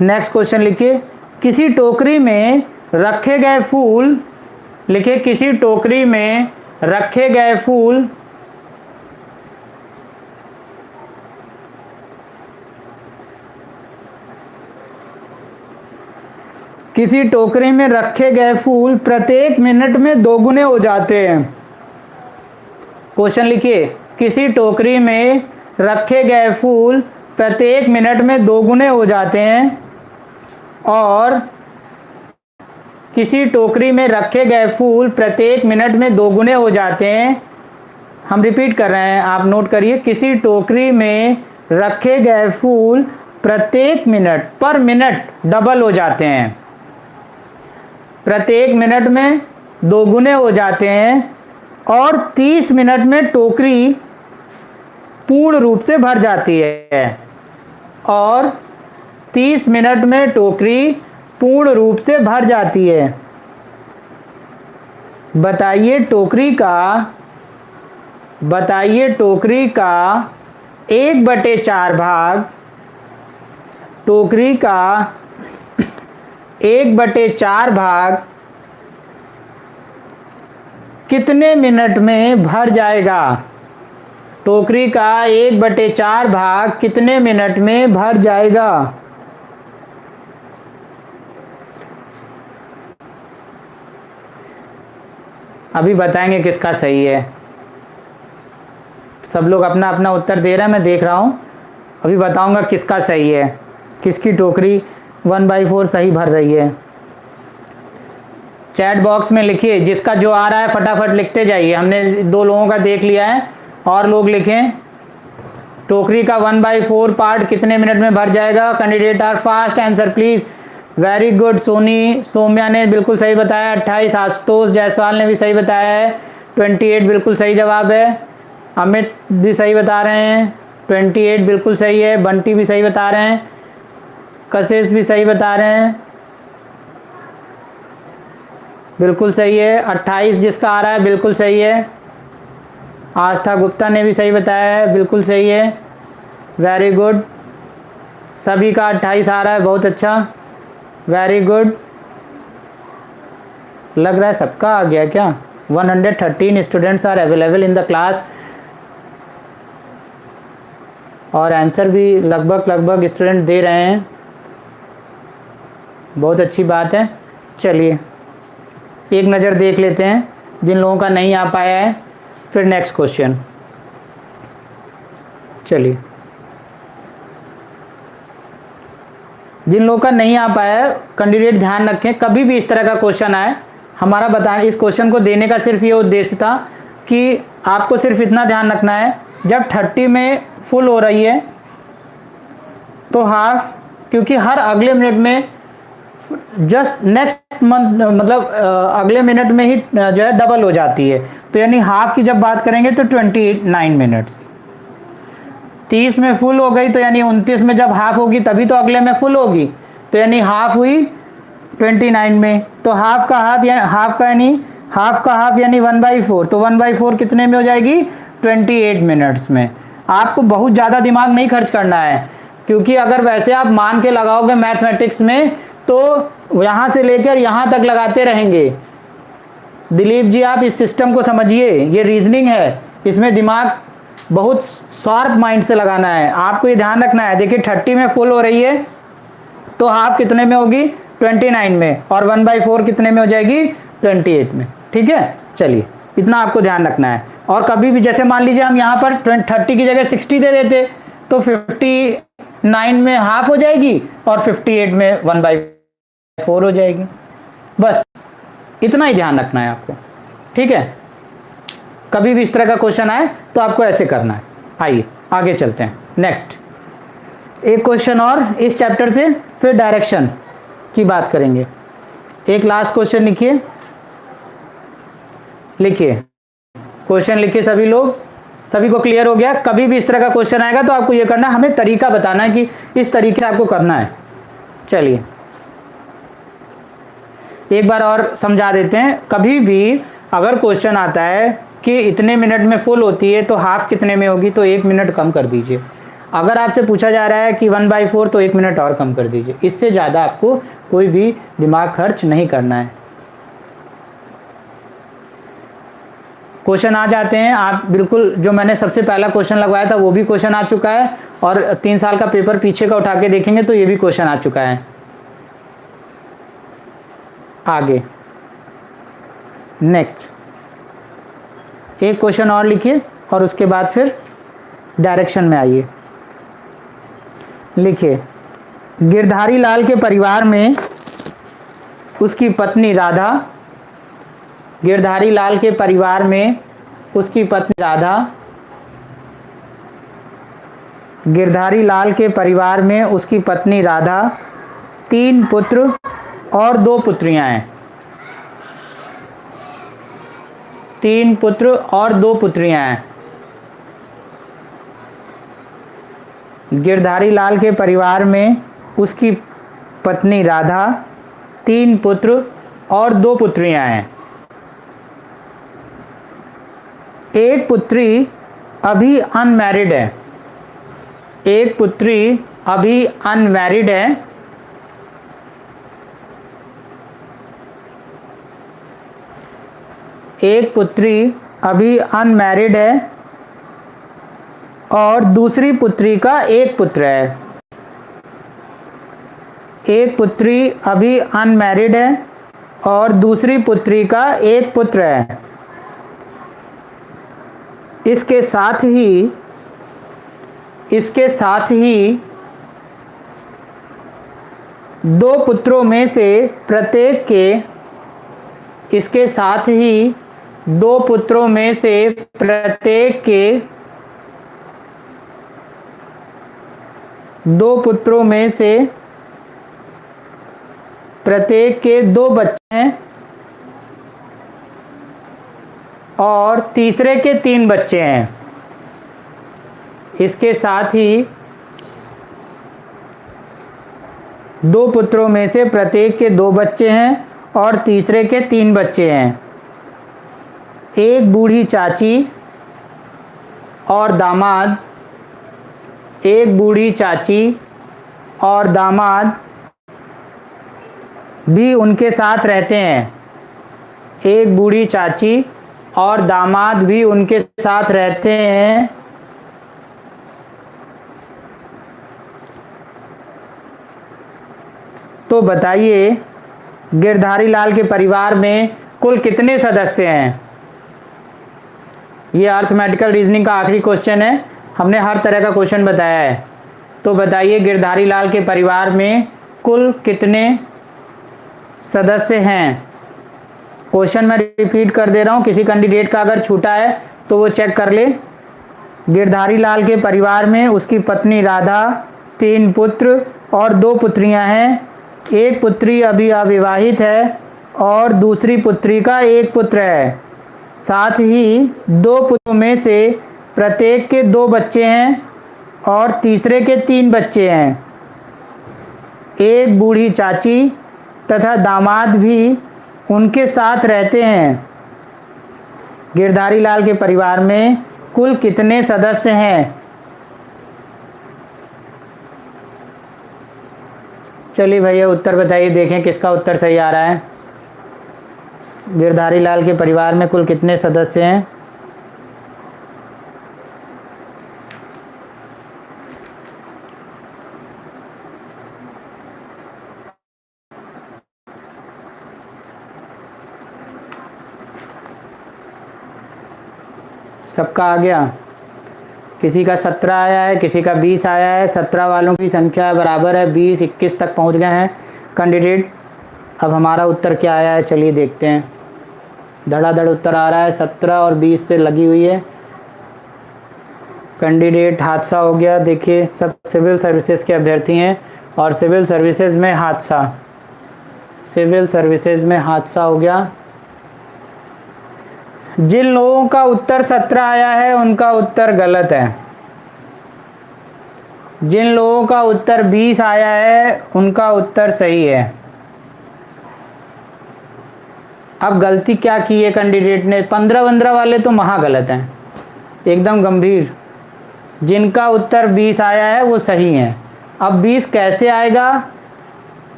नेक्स्ट क्वेश्चन लिखिए, किसी टोकरी में रखे गए फूल, लिखिए किसी टोकरी में रखे गए फूल किसी टोकरी में रखे गए फूल प्रत्येक मिनट में 2 गुने हो जाते हैं। क्वेश्चन लिखिए, किसी टोकरी में रखे गए फूल प्रत्येक मिनट में 2 गुने हो जाते हैं, और किसी टोकरी में रखे गए फूल प्रत्येक मिनट में 2 गुने हो जाते हैं। हम रिपीट कर रहे हैं, आप नोट करिए। किसी टोकरी में रखे गए फूल प्रत्येक मिनट, पर मिनट डबल हो जाते हैं। प्रत्येक मिनट में 2 गुने हो जाते हैं, और 30 मिनट में टोकरी पूर्ण रूप से भर जाती है। और 30 मिनट में टोकरी पूर्ण रूप से भर जाती है। बताइए टोकरी का 1/4 भाग, टोकरी का 1/4 भाग कितने मिनट में भर जाएगा? टोकरी का 1/4 भाग कितने मिनट में भर जाएगा? अभी बताएंगे किसका सही है। सब लोग अपना अपना उत्तर दे रहे हैं, मैं देख रहा हूं। अभी बताऊंगा किसका सही है, किसकी टोकरी 1/4 सही भर रही है। चैट बॉक्स में लिखिए, जिसका जो आ रहा है फटाफट लिखते जाइए। हमने 2 लोगों का देख लिया है, और लोग लिखें। टोकरी का 1/4 पार्ट कितने मिनट में भर जाएगा? Candidate are fast, answer please. Very good Soni, Saumya ने बिल्कुल सही बताया 28। आशुतोष जायसवाल ने भी सही बताया है 28 बिल्कुल सही जवाब है। अमित भी सही बता रहे हैं 28 बिल्कुल सही है। बंटी भी सही बता रहे हैं, कशिश भी सही बता रहे हैं, बिल्कुल सही है। 28 जिसका आ रहा है बिल्कुल सही है। आस्था गुप्ता ने भी सही बताया है, बिल्कुल सही है। वेरी गुड, सभी का 28 आ रहा है, बहुत अच्छा, वेरी गुड। लग रहा है सबका आ गया क्या? 113 students are available in the class, और आंसर भी लगभग स्टूडेंट दे रहे हैं, बहुत अच्छी बात है। चलिए एक नज़र देख लेते हैं जिन लोगों का नहीं आ पाया है, फिर नेक्स्ट क्वेश्चन। चलिए, जिन लोगों का नहीं आ पाया है कैंडिडेट ध्यान रखें, कभी भी इस तरह का क्वेश्चन आए, हमारा बताने, इस क्वेश्चन को देने का सिर्फ ये उद्देश्य था कि आपको सिर्फ इतना ध्यान रखना है, जब 30 में फुल हो रही है तो हाफ, क्योंकि हर अगले मिनट में जस्ट नेक्स्ट मंथ मतलब अगले मिनट में ही जो है डबल हो जाती है, तो यानी हाफ की जब बात करेंगे तो 29 मिनट्स। 30 में फुल हो गई तो यानी 29 में जब हाफ होगी तभी तो अगले में फुल होगी, तो यानी हाफ हुई 29 में, तो हाफ का हाफ यानी 1/4, तो 1/4 कितने में हो जाएगी? 28 मिनट्स में। आपको बहुत ज़्यादा दिमाग नहीं खर्च करना है, क्योंकि अगर वैसे आप मान के लगाओगे मैथमेटिक्स में तो यहाँ से लेकर यहाँ तक लगाते रहेंगे। दिलीप जी आप इस सिस्टम को समझिए, ये रीजनिंग है, इसमें दिमाग बहुत शार्प माइंड से लगाना है। आपको ये ध्यान रखना है, देखिए 30 में फुल हो रही है तो हाफ कितने में होगी? 29 में, और 1/4 कितने में हो जाएगी? 28 में। ठीक है, चलिए इतना आपको ध्यान रखना है। और कभी भी जैसे मान लीजिए हम यहाँ पर 30 की जगह 60 दे देते तो 59 में हाफ हो जाएगी और 58 में 1/4 हो जाएगी। बस इतना ही ध्यान रखना है आपको, ठीक है। कभी भी इस तरह का क्वेश्चन आए तो आपको ऐसे करना है। आइए आगे चलते हैं, नेक्स्ट एक क्वेश्चन और इस चैप्टर से, फिर डायरेक्शन की बात करेंगे। एक लास्ट क्वेश्चन लिखिए, क्वेश्चन लिखिए सभी लोग, सभी को क्लियर हो गया। कभी भी इस तरह का क्वेश्चन आएगा तो आपको ये करना है, हमें तरीका बताना है कि इस तरीके से आपको करना है। चलिए एक बार और समझा देते हैं। कभी भी अगर क्वेश्चन आता है कि इतने मिनट में फुल होती है तो हाफ कितने में होगी, तो 1 मिनट कम कर दीजिए। अगर आपसे पूछा जा रहा है कि 1/4 तो 1 मिनट और कम कर दीजिए। इससे ज़्यादा आपको कोई भी दिमाग खर्च नहीं करना है। क्वेश्चन आ जाते हैं, आप बिल्कुल जो मैंने सबसे पहला क्वेश्चन लगवाया था वो भी क्वेश्चन आ चुका है, और 3 साल का पेपर पीछे का उठा के देखेंगे तो ये भी क्वेश्चन आ चुका है। आगे नेक्स्ट एक क्वेश्चन और लिखिए और उसके बाद फिर डायरेक्शन में आइए। लिखिए, गिरधारी लाल के परिवार में उसकी पत्नी राधा, गिरधारी लाल के परिवार में उसकी पत्नी राधा, गिरधारी लाल के परिवार में उसकी पत्नी राधा, 3 पुत्र और 2 पुत्रियां हैं। 3 पुत्र और 2 पुत्रियां हैं। गिरधारी लाल के परिवार में उसकी पत्नी राधा, 3 पुत्र और 2 पुत्रियां हैं। एक पुत्री अभी अनमैरिड है, एक पुत्री अभी अनमैरिड है, एक पुत्री अभी अनमैरिड है और दूसरी पुत्री का एक पुत्र है। एक पुत्री अभी अनमैरिड है और दूसरी पुत्री का एक पुत्र है। इसके साथ ही दो पुत्रों में से प्रत्येक के इसके साथ ही दो पुत्रों में से प्रत्येक के दो पुत्रों में से प्रत्येक के दो बच्चे हैं और तीसरे के तीन बच्चे हैं। इसके साथ ही दो पुत्रों में से प्रत्येक के दो बच्चे हैं और तीसरे के तीन बच्चे हैं। एक बूढ़ी चाची और दामाद भी उनके साथ रहते हैं। एक बूढ़ी चाची और दामाद भी उनके साथ रहते हैं। तो बताइए गिरधारी लाल के परिवार में कुल कितने सदस्य हैं? ये अर्थमेटिकल रीजनिंग का आखिरी क्वेश्चन है। हमने हर तरह का क्वेश्चन बताया है। तो बताइए गिरधारी लाल के परिवार में कुल कितने सदस्य हैं? क्वेश्चन मैं रिपीट कर दे रहा हूँ, किसी कैंडिडेट का अगर छूटा है तो वो चेक कर ले। गिरधारी लाल के परिवार में उसकी पत्नी राधा, 3 पुत्र और 2 पुत्रियां हैं। एक पुत्री अभी अविवाहित है और दूसरी पुत्री का एक पुत्र है। साथ ही 2 पुत्रों में से प्रत्येक के 2 बच्चे हैं और तीसरे के 3 बच्चे हैं। एक बूढ़ी चाची तथा दामाद भी उनके साथ रहते हैं। गिरधारी लाल के परिवार में कुल कितने सदस्य हैं? चलिए भैया उत्तर बताइए, देखें किसका उत्तर सही आ रहा है। गिरधारी लाल के परिवार में कुल कितने सदस्य हैं? सबका आ गया? किसी का 17 आया है, किसी का 20 आया है। 17 वालों की संख्या बराबर है 20, 21 तक पहुंच गए हैं कैंडिडेट। अब हमारा उत्तर क्या आया है चलिए देखते हैं। धड़ाधड़ उत्तर आ रहा है, 17 और 20 पे लगी हुई है। कैंडिडेट हादसा हो गया। देखिए सब सिविल सर्विसेज के अभ्यर्थी हैं और सिविल सर्विसेज में हादसा हो गया। जिन लोगों का उत्तर 17 आया है उनका उत्तर गलत है। जिन लोगों का उत्तर 20 आया है उनका उत्तर सही है। अब गलती क्या की है कैंडिडेट ने? 15 वाले तो महा गलत हैं, एकदम गंभीर। जिनका उत्तर 20 आया है वो सही है। अब 20 कैसे आएगा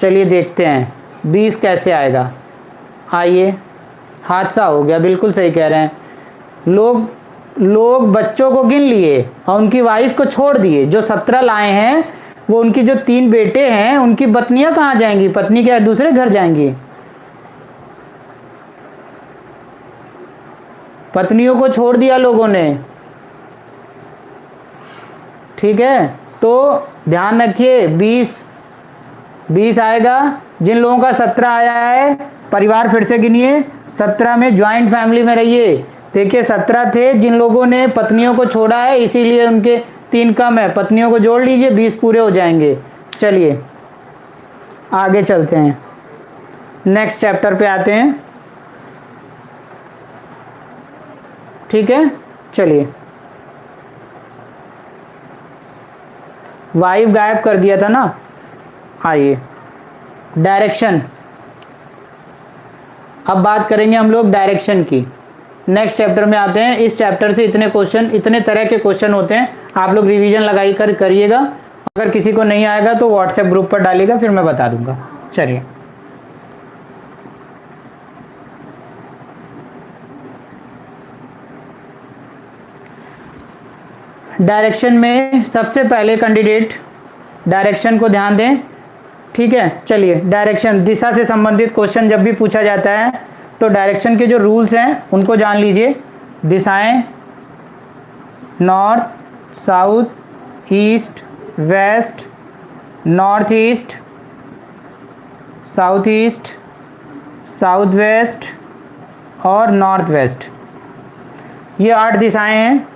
चलिए देखते हैं। 20 कैसे आएगा? आइए, हादसा हो गया, बिल्कुल सही कह रहे हैं। लोग बच्चों को गिन लिए और उनकी वाइफ को छोड़ दिए। जो 17 लाए हैं वो उनकी जो 3 बेटे हैं उनकी पत्नियां कहाँ जाएंगी? पत्नी क्या दूसरे घर जाएंगी? पत्नियों को छोड़ दिया लोगों ने। ठीक है, तो ध्यान रखिए 20 आएगा। जिन लोगों का 17 आया है परिवार फिर से गिनिए। 17 में ज्वाइंट फैमिली में रहिए। देखिए 17 थे, जिन लोगों ने पत्नियों को छोड़ा है इसीलिए उनके 3 कम है। पत्नियों को जोड़ लीजिए, 20 पूरे हो जाएंगे। चलिए आगे चलते हैं, नेक्स्ट चैप्टर पे आते हैं। ठीक है, चलिए। वाइफ गायब कर दिया था ना। आइए डायरेक्शन, अब बात करेंगे हम लोग डायरेक्शन की। नेक्स्ट चैप्टर में आते हैं। इस चैप्टर से इतने तरह के क्वेश्चन होते हैं। आप लोग रिवीजन लगाई कर करिएगा। अगर किसी को नहीं आएगा तो व्हाट्सएप ग्रुप पर डालिएगा, फिर मैं बता दूंगा। चलिए डायरेक्शन में सबसे पहले कैंडिडेट डायरेक्शन को ध्यान दें, ठीक है। चलिए, डायरेक्शन, दिशा से संबंधित क्वेश्चन जब भी पूछा जाता है तो डायरेक्शन के जो रूल्स हैं उनको जान लीजिए। दिशाएं north, south, east, west, north east, south east, south west और नॉर्थ वेस्ट, ये 8 दिशाएं हैं।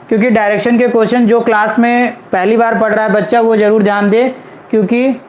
क्योंकि डायरेक्शन के क्वेश्चन जो क्लास में पहली बार पढ़ रहा है बच्चा वो ज़रूर ध्यान दे, क्योंकि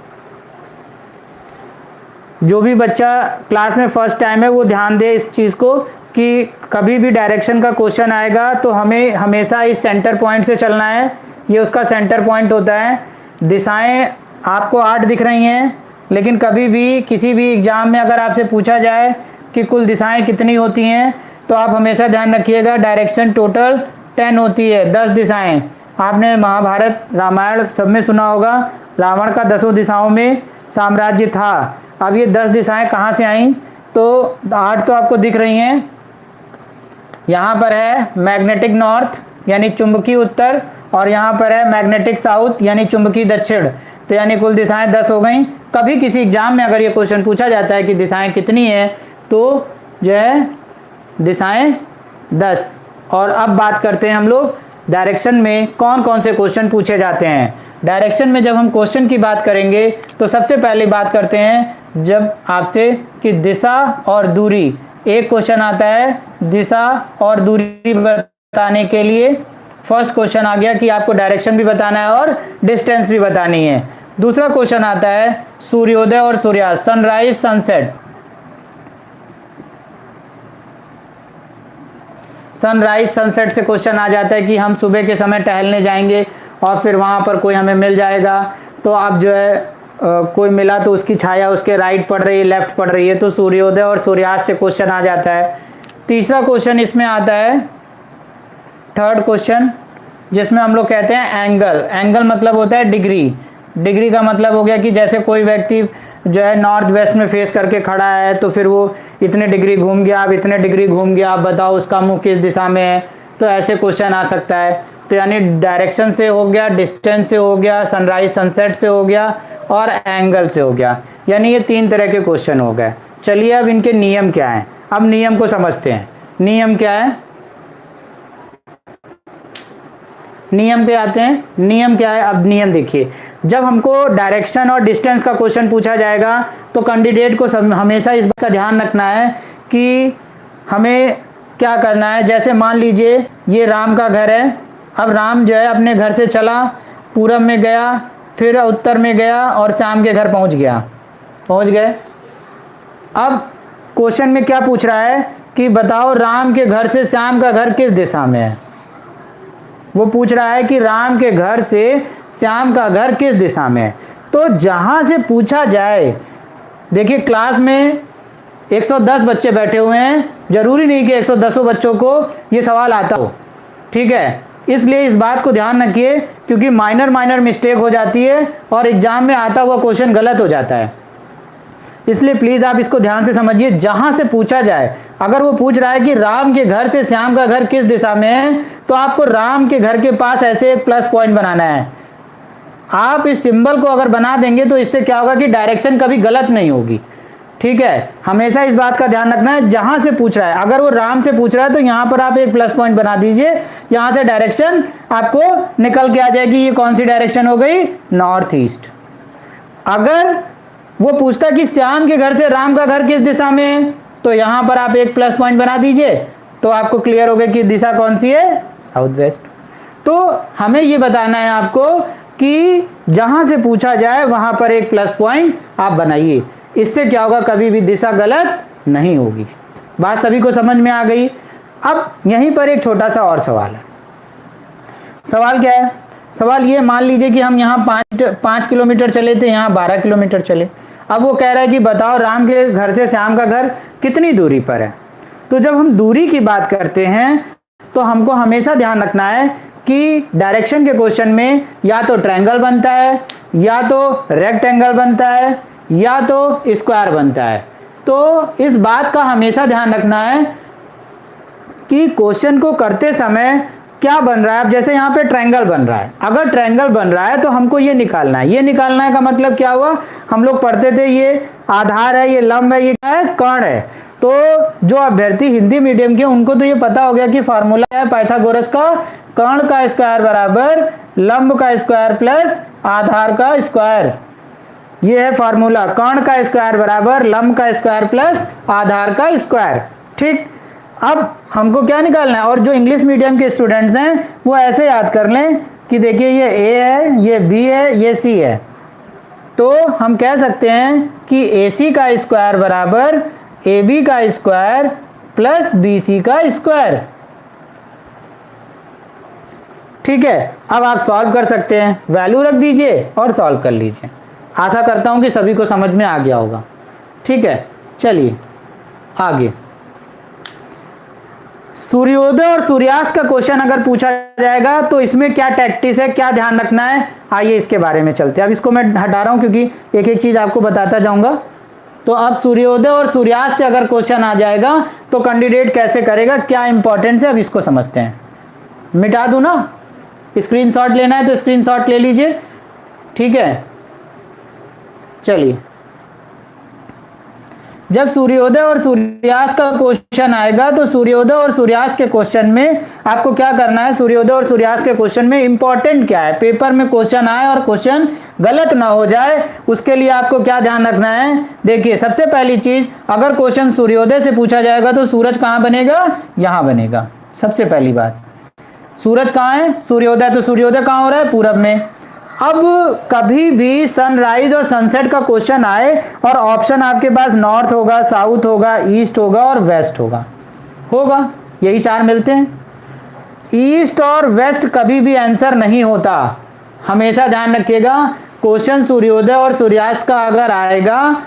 जो भी बच्चा क्लास में फर्स्ट टाइम है वो ध्यान दे इस चीज़ को कि कभी भी डायरेक्शन का क्वेश्चन आएगा तो हमें हमेशा इस सेंटर पॉइंट से चलना है, ये उसका सेंटर पॉइंट होता है। दिशाएं आपको 8 दिख रही हैं, लेकिन कभी भी किसी भी एग्ज़ाम में अगर आपसे पूछा जाए कि कुल दिशाएं कितनी होती हैं तो आप हमेशा ध्यान रखिएगा डायरेक्शन टोटल 10 होती है, 10 दिशाएं। आपने महाभारत रामायण सब में सुना होगा, रावण का 10 दिशाओं में साम्राज्य था। अब ये 10 दिशाएं कहाँ से आईं? तो 8 तो आपको दिख रही हैं। यहाँ पर है मैग्नेटिक नॉर्थ यानी चुंबकीय उत्तर, और यहाँ पर है मैग्नेटिक साउथ यानी चुंबकीय दक्षिण। तो यानी कुल दिशाएं 10 हो गई। कभी किसी एग्जाम में अगर ये क्वेश्चन पूछा जाता है कि दिशाएं कितनी है तो जो है दिशाएं 10। और अब बात करते हैं हम लोग डायरेक्शन में कौन कौन से क्वेश्चन पूछे जाते हैं। डायरेक्शन में जब हम क्वेश्चन की बात करेंगे तो सबसे पहले बात करते हैं जब आपसे कि दिशा और दूरी, एक क्वेश्चन आता है दिशा और दूरी बताने के लिए। फर्स्ट क्वेश्चन आ गया कि आपको डायरेक्शन भी बताना है और डिस्टेंस भी बतानी है। दूसरा क्वेश्चन आता है सूर्योदय और सूर्यास्त, सनराइज सनसेट। सनराइज सनसेट से क्वेश्चन आ जाता है कि हम सुबह के समय टहलने जाएंगे और फिर वहाँ पर कोई हमें मिल जाएगा, तो अब जो है कोई मिला तो उसकी छाया उसके राइट पड़ रही है, लेफ्ट पड़ रही है, तो सूर्योदय और सूर्यास्त से क्वेश्चन आ जाता है। तीसरा क्वेश्चन इसमें आता है थर्ड क्वेश्चन, जिसमें हम लोग कहते हैं एंगल। एंगल मतलब होता है डिग्री। डिग्री का मतलब हो गया कि जैसे कोई व्यक्ति जो है नॉर्थ वेस्ट में फेस करके खड़ा है तो फिर वो इतने डिग्री घूम गया, अब इतने डिग्री घूम गया, आप बताओ उसका मुंह किस दिशा में है। तो ऐसे क्वेश्चन आ सकता है। तो यानी डायरेक्शन से हो गया, डिस्टेंस से हो गया, सनराइज सनसेट से हो गया और एंगल से हो गया। यानी ये 3 तरह के क्वेश्चन हो गए। चलिए अब इनके नियम क्या हैं, अब नियम को समझते हैं। नियम क्या है, नियम पे आते हैं। नियम क्या है, अब नियम देखिए। जब हमको डायरेक्शन और डिस्टेंस का क्वेश्चन पूछा जाएगा तो कैंडिडेट को हमेशा इस बात का ध्यान रखना है कि हमें क्या करना है। जैसे मान लीजिए ये राम का घर है, अब राम जो है अपने घर से चला, पूरब में गया, फिर उत्तर में गया और श्याम के घर पहुंच गया, पहुंच गए। अब क्वेश्चन में क्या पूछ रहा है कि बताओ राम के घर से श्याम का घर किस दिशा में है। वो पूछ रहा है कि राम के घर से श्याम का घर किस दिशा में है। तो जहां से पूछा जाए, देखिए क्लास में 110 बच्चे बैठे हुए हैं, जरूरी नहीं कि 110 बच्चों को ये सवाल आता हो, ठीक है। इसलिए इस बात को ध्यान रखिए क्योंकि माइनर मिस्टेक हो जाती है और एग्जाम में आता हुआ क्वेश्चन गलत हो जाता है। इसलिए प्लीज आप इसको ध्यान से समझिए। जहां से पूछा जाए, अगर वो पूछ रहा है कि राम के घर से श्याम का घर किस दिशा में है, तो आपको राम के घर के पास ऐसे एक प्लस पॉइंट बनाना है। आप इस सिंबल को अगर बना देंगे तो इससे क्या होगा कि डायरेक्शन कभी गलत नहीं होगी, ठीक है। हमेशा इस बात का ध्यान रखना है जहां से पूछ रहा है। अगर वो राम से पूछ रहा है तो यहां पर आप एक प्लस पॉइंट बना दीजिए, यहां से डायरेक्शन आपको निकल के आ जाएगी। ये कौन सी डायरेक्शन हो गई, नॉर्थ ईस्ट। अगर वो पूछता कि श्याम के घर से राम का घर किस दिशा में है, तो यहां पर आप एक प्लस पॉइंट बना दीजिए, तो आपको क्लियर हो गया कि दिशा कौन सी है, साउथ वेस्ट। तो हमें ये बताना है आपको कि जहां से पूछा जाए वहां पर एक प्लस पॉइंट आप बनाइए। इससे क्या होगा, कभी भी दिशा गलत नहीं होगी। बात सभी को समझ में आ गई। अब यहीं पर एक छोटा सा और सवाल है। सवाल क्या है, सवाल ये, मान लीजिए कि हम यहाँ 5 किलोमीटर चले थे, यहाँ 12 किलोमीटर चले। अब वो कह रहा है कि बताओ राम के घर से श्याम का घर कितनी दूरी पर है। तो जब हम दूरी की बात करते हैं तो हमको हमेशा ध्यान रखना है कि डायरेक्शन के क्वेश्चन में या तो ट्रायंगल बनता है, या तो रेक्टेंगल बनता है, या तो स्क्वायर बनता है। तो इस बात का हमेशा ध्यान रखना है कि क्वेश्चन को करते समय क्या बन रहा है, अब जैसे यहाँ पे ट्रायंगल बन रहा है, अगर ट्रायंगल बन रहा है तो हमको ये निकालना है। ये निकालना है का मतलब क्या हुआ, हम लोग पढ़ते थे ये आधार है, ये लंब है, ये क्या है, कर्ण है। तो जो अभ्यर्थी हिंदी मीडियम के उनको तो ये पता हो गया कि फार्मूला है पाइथागोरस का, कर्ण का स्क्वायर बराबर लंब का स्क्वायर प्लस आधार का स्क्वायर। ये है फार्मूला, कर्ण का स्क्वायर बराबर लंब का स्क्वायर प्लस आधार का स्क्वायर। ठीक, अब हमको क्या निकालना है, और जो इंग्लिश मीडियम के स्टूडेंट्स हैं वो ऐसे याद कर लें कि देखिए ये ए है, ये बी है, ये सी है। तो हम कह सकते हैं कि ए सी का स्क्वायर बराबर ए बी का स्क्वायर प्लस बी सी का स्क्वायर। ठीक है, अब आप सॉल्व कर सकते हैं, वैल्यू रख दीजिए और सॉल्व कर लीजिए। आशा करता हूं कि सभी को समझ में आ गया होगा। ठीक है, चलिए आगे। सूर्योदय और सूर्यास्त का क्वेश्चन अगर पूछा जाएगा तो इसमें क्या टैक्टिस है, क्या ध्यान रखना है, आइए इसके बारे में चलते हैं। अब इसको मैं हटा रहा हूं क्योंकि एक एक चीज आपको बताता जाऊंगा। तो अब सूर्योदय और सूर्यास्त से अगर क्वेश्चन आ जाएगा तो कैंडिडेट कैसे करेगा, क्या इंपॉर्टेंस है, अब इसको समझते हैं। मिटा दूं ना, स्क्रीनशॉट लेना है तो स्क्रीनशॉट ले लीजिए। ठीक है, चलिए, जब सूर्योदय और सूर्यास्त का क्वेश्चन आएगा तो सूर्योदय और सूर्यास्त के क्वेश्चन में आपको क्या करना है, सूर्योदय और सूर्यास्त के क्वेश्चन में इंपॉर्टेंट क्या है, पेपर में क्वेश्चन आए और क्वेश्चन गलत ना हो जाए उसके लिए आपको क्या ध्यान रखना है। देखिए, सबसे पहली चीज, अगर क्वेश्चन सूर्योदय से पूछा जाएगा तो सूरज कहां बनेगा, यहां बनेगा। सबसे पहली बात, सूरज कहां है, सूर्योदय, तो सूर्योदय कहां हो रहा है, पूरब में। अब कभी भी सनराइज और सनसेट का क्वेश्चन आए और ऑप्शन आपके पास नॉर्थ होगा, साउथ होगा, ईस्ट होगा और वेस्ट होगा, यही चार मिलते हैं। ईस्ट और वेस्ट कभी भी आंसर नहीं होता, हमेशा ध्यान रखिएगा। क्वेश्चन सूर्योदय और सूर्यास्त का अगर आएगा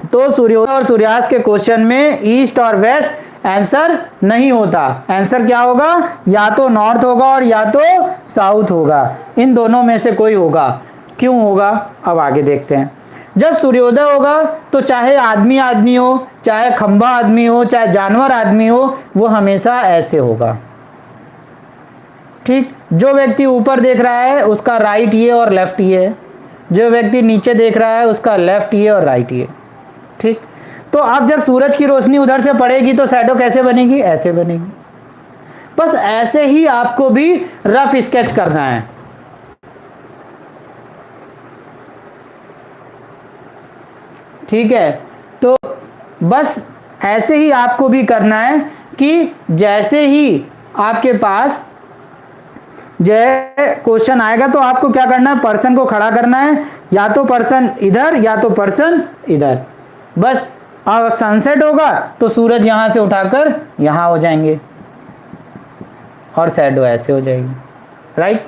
तो सूर्योदय और सूर्यास्त के क्वेश्चन में ईस्ट और वेस्ट आंसर नहीं होता। आंसर क्या होगा, या तो नॉर्थ होगा और या तो साउथ होगा, इन दोनों में से कोई होगा। क्यों होगा, अब आगे देखते हैं। जब सूर्योदय होगा तो चाहे आदमी आदमी हो, चाहे खंबा आदमी हो, चाहे जानवर आदमी हो, वो हमेशा ऐसे होगा। ठीक, जो व्यक्ति ऊपर देख रहा है उसका राइट ये और लेफ्ट ये है, जो व्यक्ति नीचे देख रहा है उसका लेफ्ट ये और राइट ये। ठीक, तो अब जब सूरज की रोशनी उधर से पड़ेगी तो शैडो कैसे बनेगी, ऐसे बनेगी। बस ऐसे ही आपको भी रफ स्केच करना है। ठीक है, तो बस ऐसे ही आपको भी करना है कि जैसे ही आपके पास क्वेश्चन आएगा तो आपको क्या करना है, पर्सन को खड़ा करना है, या तो पर्सन इधर या तो पर्सन इधर। बस अब सनसेट होगा तो सूरज यहां से उठाकर यहां हो जाएंगे और शैडो ऐसे हो जाएगी। राइट,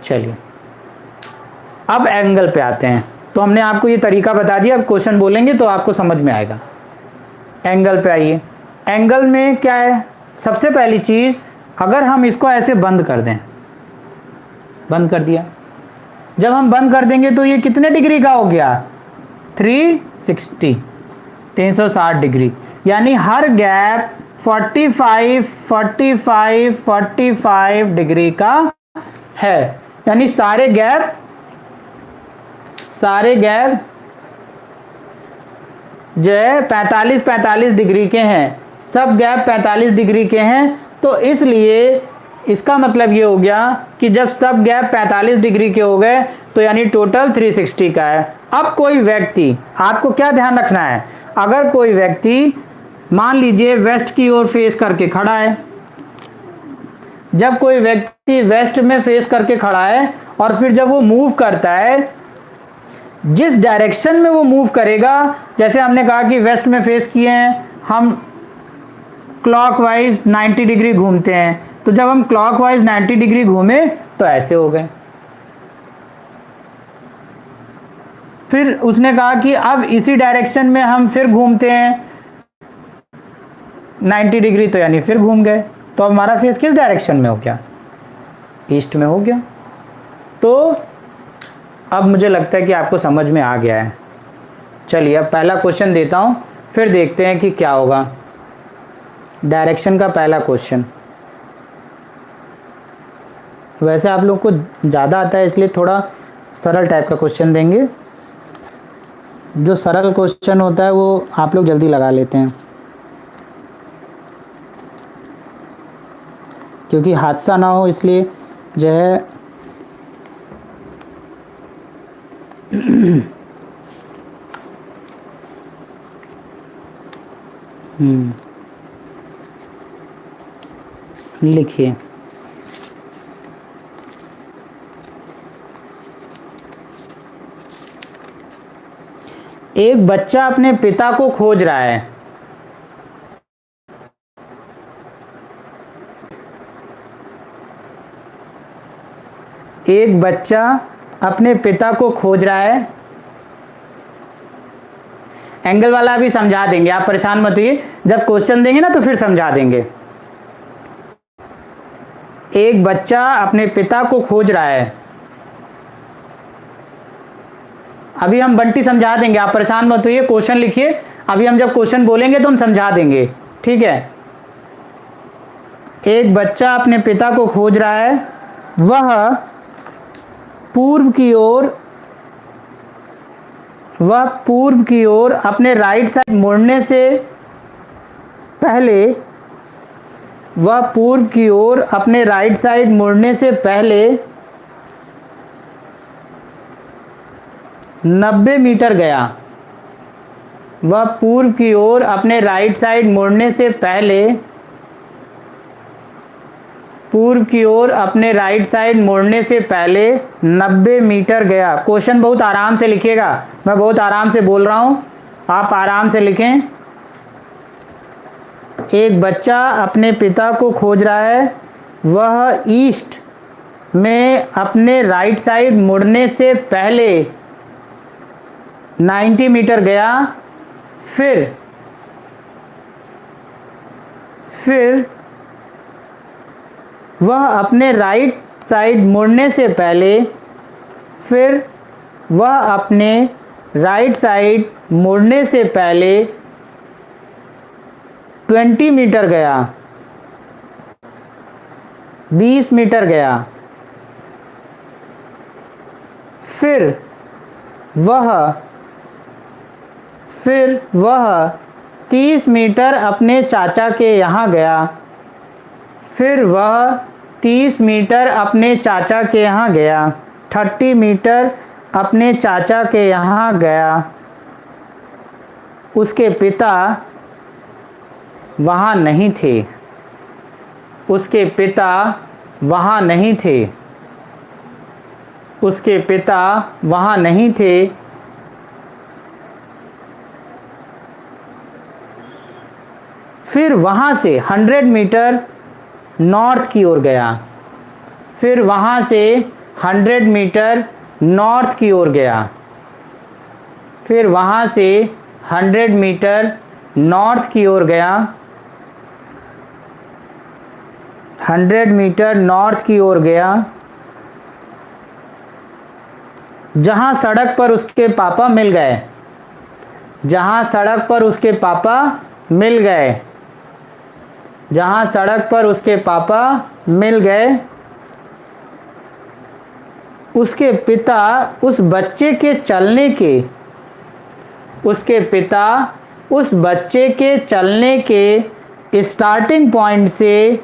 चलिए अब एंगल पे आते हैं। तो हमने आपको ये तरीका बता दिया, अब क्वेश्चन बोलेंगे तो आपको समझ में आएगा। एंगल पे आइए। एंगल में क्या है, सबसे पहली चीज, अगर हम इसको ऐसे बंद कर दें, बंद कर दिया, जब हम बंद कर देंगे तो ये कितने डिग्री का हो गया, 360 डिग्री, यानी हर गैप 45 डिग्री का है। यानी सारे गैप जो है 45 डिग्री के हैं, सब गैप 45 डिग्री के हैं। तो इसलिए इसका मतलब ये हो गया कि जब सब गैप 45 डिग्री के हो गए तो यानी टोटल 360 का है। अब कोई व्यक्ति, आपको क्या ध्यान रखना है, अगर कोई व्यक्ति मान लीजिए वेस्ट की ओर फेस करके खड़ा है, जब कोई व्यक्ति वेस्ट में फेस करके खड़ा है और फिर जब वो मूव करता है, जिस डायरेक्शन में वो मूव करेगा, जैसे हमने कहा कि वेस्ट में फेस किए हैं, हम क्लॉकवाइज 90 डिग्री घूमते हैं, तो जब हम क्लॉकवाइज 90 डिग्री घूमे तो ऐसे हो गए। फिर उसने कहा कि अब इसी डायरेक्शन में हम फिर घूमते हैं 90 डिग्री, तो यानी फिर घूम गए, तो अब हमारा फेस किस डायरेक्शन में हो गया, ईस्ट में हो गया। तो अब मुझे लगता है कि आपको समझ में आ गया है। चलिए अब पहला क्वेश्चन देता हूं, फिर देखते हैं कि क्या होगा। डायरेक्शन का पहला क्वेश्चन, वैसे आप लोग को ज़्यादा आता है इसलिए थोड़ा सरल टाइप का क्वेश्चन देंगे। जो सरल क्वेश्चन होता है वो आप लोग जल्दी लगा लेते हैं, क्योंकि हादसा ना हो इसलिए जो है लिखिए। एक बच्चा अपने पिता को खोज रहा है। एक बच्चा अपने पिता को खोज रहा है। एंगल वाला भी समझा देंगे, आप परेशान मत होइए, जब क्वेश्चन देंगे ना तो फिर समझा देंगे। एक बच्चा अपने पिता को खोज रहा है। अभी हम बंटी समझा देंगे, आप परेशान मत होइए, क्वेश्चन लिखिए। अभी हम जब क्वेश्चन बोलेंगे तो हम समझा देंगे, ठीक है। एक बच्चा अपने पिता को खोज रहा है। वह पूर्व की ओर अपने राइट साइड मुड़ने से पहले 90 मीटर गया। वह पूर्व की ओर अपने राइट साइड मुड़ने से पहले 90 मीटर गया। क्वेश्चन बहुत आराम से लिखिएगा, मैं बहुत आराम से बोल रहा हूं, आप आराम से लिखें। एक बच्चा अपने पिता को खोज रहा है। वह ईस्ट में अपने राइट साइड मुड़ने से पहले 90 मीटर गया। फिर वह अपने राइट साइड मुड़ने से पहले 20 मीटर गया, 20 मीटर गया। फिर वह 30 मीटर अपने चाचा के यहाँ गया। 30 मीटर अपने चाचा के यहाँ गया। 30 मीटर अपने चाचा के यहाँ गया। उसके पिता वहाँ नहीं थे। उसके पिता वहाँ नहीं थे। उसके पिता वहाँ नहीं थे। फिर वहाँ से 100 मीटर नॉर्थ की ओर गया। फिर वहाँ से 100 मीटर नॉर्थ की ओर गया। फिर वहाँ से 100 मीटर नॉर्थ की ओर गया। 100 मीटर नॉर्थ की ओर गया। जहाँ सड़क पर उसके पापा मिल गए। जहाँ सड़क पर उसके पापा मिल गए। जहाँ सड़क पर उसके पापा मिल गए। उसके पिता उस बच्चे के चलने के स्टार्टिंग पॉइंट से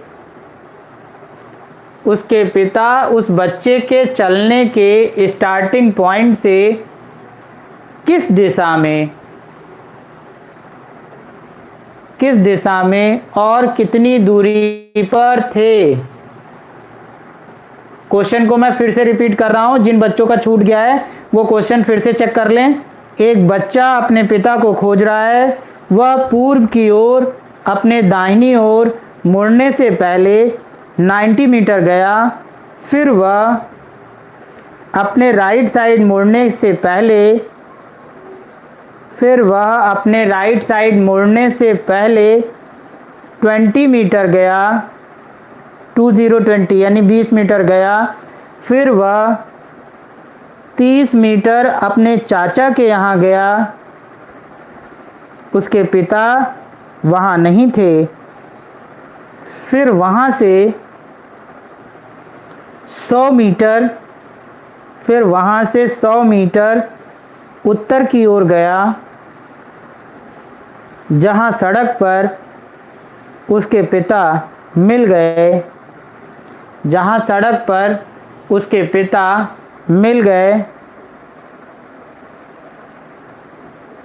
उसके पिता उस बच्चे के चलने के स्टार्टिंग पॉइंट से किस दिशा में और कितनी दूरी पर थे। क्वेश्चन को मैं फिर से रिपीट कर रहा हूं, जिन बच्चों का छूट गया है वो क्वेश्चन फिर से चेक कर लें। एक बच्चा अपने पिता को खोज रहा है। वह पूर्व की ओर अपने दाहिनी ओर मुड़ने से पहले 90 मीटर गया। फिर वह अपने राइट साइड मुड़ने से पहले 20 मीटर गया। 20 यानी 20 मीटर गया। फिर वह 30 मीटर अपने चाचा के यहाँ गया। उसके पिता वहाँ नहीं थे। फिर वहाँ से 100 मीटर, फिर वहाँ से 100 मीटर उत्तर की ओर गया, जहाँ सड़क पर उसके पिता मिल गए, जहाँ सड़क पर उसके पिता मिल गए।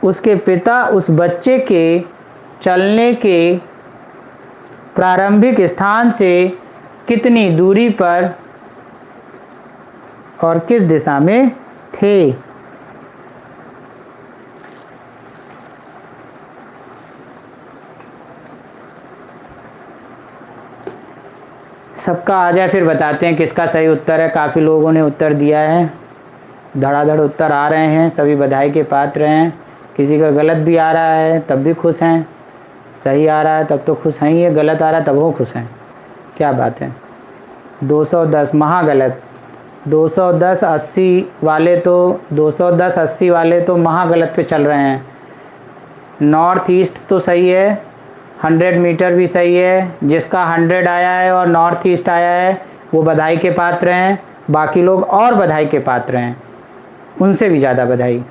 उसके पिता उस बच्चे के चलने के प्रारंभिक स्थान से कितनी दूरी पर और किस दिशा में थे? सबका आ जाए फिर बताते हैं किसका सही उत्तर है। काफ़ी लोगों ने उत्तर दिया है, धड़ाधड़ उत्तर आ रहे हैं, सभी बधाई के पात्र हैं। किसी का गलत भी आ रहा है तब भी खुश हैं, सही आ रहा है तब तो खुश हैं ही है, गलत आ रहा है तब वो खुश हैं। क्या बात है। 210 महागलत। 210 80 वाले तो 210 80 वाले तो महागलत पे चल रहे हैं। नॉर्थ ईस्ट तो सही है, 100 मीटर भी सही है। जिसका 100 आया है और नॉर्थ ईस्ट आया है वो बधाई के पात्र हैं। बाकी लोग और बधाई के पात्र हैं, उनसे भी ज़्यादा बधाई।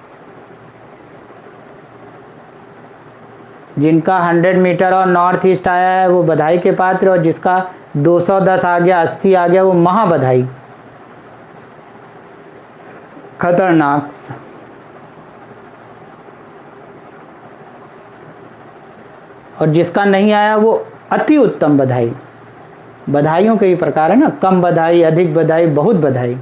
जिनका 100 मीटर और नॉर्थ ईस्ट आया है वो बधाई के पात्र, और जिसका 210 आ गया, 80 आ गया, वो महा बधाई। खतरनाक। और जिसका नहीं आया वो अति उत्तम बधाई। बधाइयों के ही प्रकार है ना, कम बधाई, अधिक बधाई, बहुत बधाई।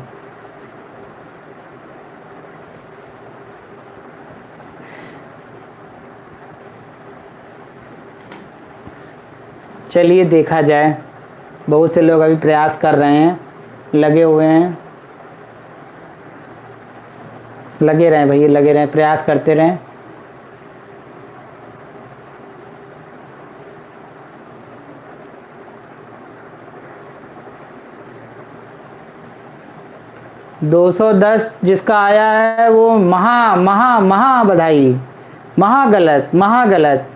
चलिए देखा जाए। बहुत से लोग अभी प्रयास कर रहे हैं, लगे हुए हैं। लगे रहें भैया, लगे रहें, प्रयास करते रहें। दो 210 जिसका आया है वो महा महा महा बधाई। महा गलत, महा गलत।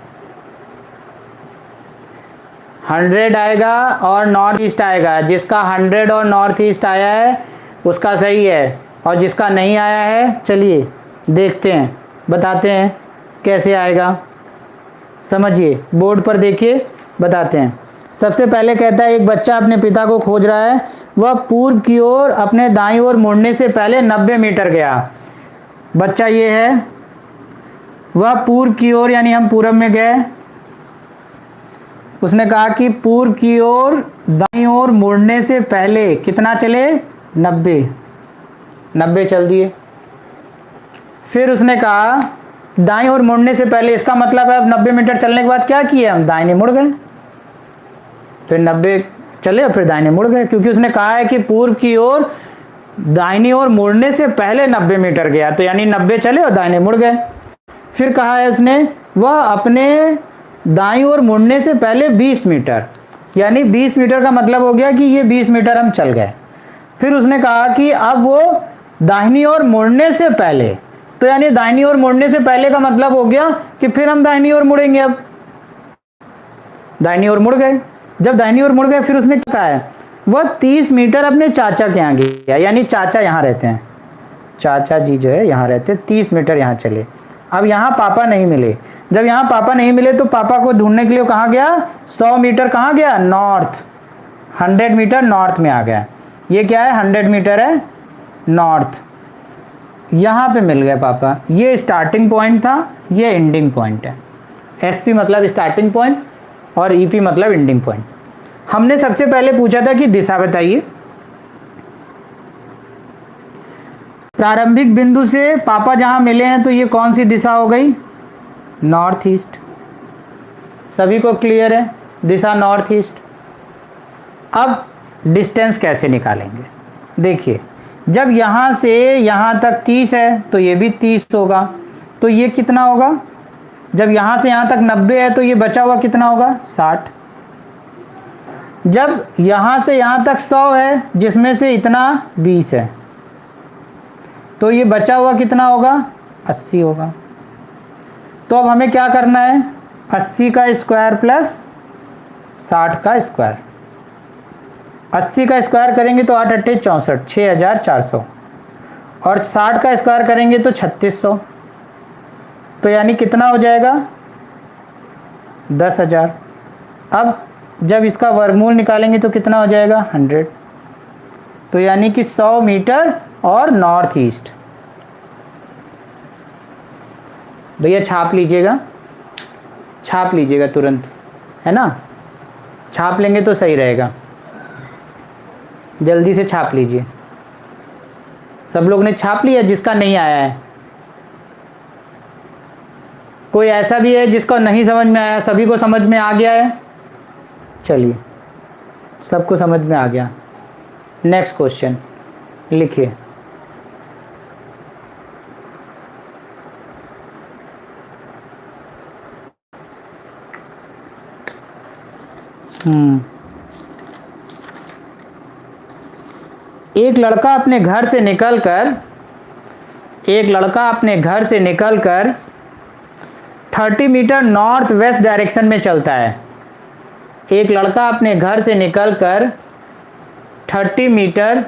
100 आएगा और नॉर्थ ईस्ट आएगा। जिसका 100 और नॉर्थ ईस्ट आया है उसका सही है, और जिसका नहीं आया है चलिए देखते हैं, बताते हैं कैसे आएगा। समझिए, बोर्ड पर देखिए, बताते हैं। सबसे पहले कहता है एक बच्चा अपने पिता को खोज रहा है। वह पूर्व की ओर अपने दाईं ओर मुड़ने से पहले 90 मीटर गया। बच्चा ये है, वह पूर्व की ओर यानी हम पूरब में गए। उसने कहा कि पूर्व की ओर दाईं ओर मुड़ने से पहले कितना चले? 90 चल दिए। फिर उसने कहा दाईं ओर मुड़ने से पहले, इसका मतलब है अब 90 मीटर चलने के बाद क्या किया? हम दाहिने मुड़ गए। फिर 90 चले और फिर दाहिने मुड़ गए, क्योंकि उसने कहा है कि पूर्व की ओर दाहिनी ओर मुड़ने से पहले 90 मीटर गया, तो यानी 90 चले और दाहिने मुड़ गए। फिर कहा है उसने वह अपने दाईं ओर मुड़ने से पहले 20 मीटर, यानी 20 मीटर का मतलब हो गया कि ये 20 मीटर हम चल गए। फिर उसने कहा कि अब वो दाहिनी ओर मुड़ने से पहले, तो यानी दाहिनी ओर मुड़ने से पहले का मतलब हो गया कि फिर हम दाहिनी ओर मुड़ेंगे। अब दाहिनी ओर मुड़ गए। जब दाहिनी ओर मुड़ गए फिर उसने क्या कहा है? वह 30 मीटर अपने चाचा के यहाँ गया, यानी चाचा यहाँ रहते हैं, चाचा जी जो है यहाँ रहते हैं। 30 मीटर यहाँ चले। अब यहाँ पापा नहीं मिले। जब यहाँ पापा नहीं मिले तो पापा को ढूंढने के लिए कहाँ गया? 100 मीटर कहाँ गया? नॉर्थ। 100 मीटर नॉर्थ में आ गया। ये क्या है? 100 मीटर है नॉर्थ। यहाँ पे मिल गए पापा। ये स्टार्टिंग पॉइंट था, ये एंडिंग पॉइंट है। एसपी मतलब स्टार्टिंग पॉइंट और ईपी मतलब एंडिंग पॉइंट। हमने सबसे पहले पूछा था कि दिशा बताइए। प्रारंभिक बिंदु से पापा जहां मिले हैं तो ये कौन सी दिशा हो गई? North east. सभी को क्लियर है? दिशा नॉर्थ ईस्ट। अब डिस्टेंस कैसे निकालेंगे? देखिए, जब यहाँ से यहाँ तक 30 है तो ये भी 30 होगा, तो ये कितना होगा? जब यहाँ से यहाँ तक 90 है तो ये बचा हुआ कितना होगा? 60। जब यहाँ से यहाँ तक 100 है जिसमें से इतना 20 है, तो ये बचा हुआ कितना होगा? 80 होगा। तो अब हमें क्या करना है? 80 का स्क्वायर प्लस 60 का स्क्वायर। 80 का स्क्वायर करेंगे तो 8 अट्ठे 64, 6400, और 60 का स्क्वायर करेंगे तो 3600, तो यानी कितना हो जाएगा 10,000। अब जब इसका वर्गमूल निकालेंगे तो कितना हो जाएगा 100, तो यानी कि 100 मीटर और नॉर्थ ईस्ट। भैया छाप लीजिएगा तुरंत, है ना, छाप लेंगे तो सही रहेगा, जल्दी से छाप लीजिए। सब लोग ने छाप लिया? जिसका नहीं आया है, कोई ऐसा भी है जिसको नहीं समझ में आया? सभी को समझ में आ गया है? चलिए, सबको समझ में आ गया। नेक्स्ट क्वेश्चन लिखिए। एक लड़का अपने घर से निकलकर 30 मीटर नॉर्थ वेस्ट डायरेक्शन में चलता है। एक लड़का अपने घर से निकलकर 30 मीटर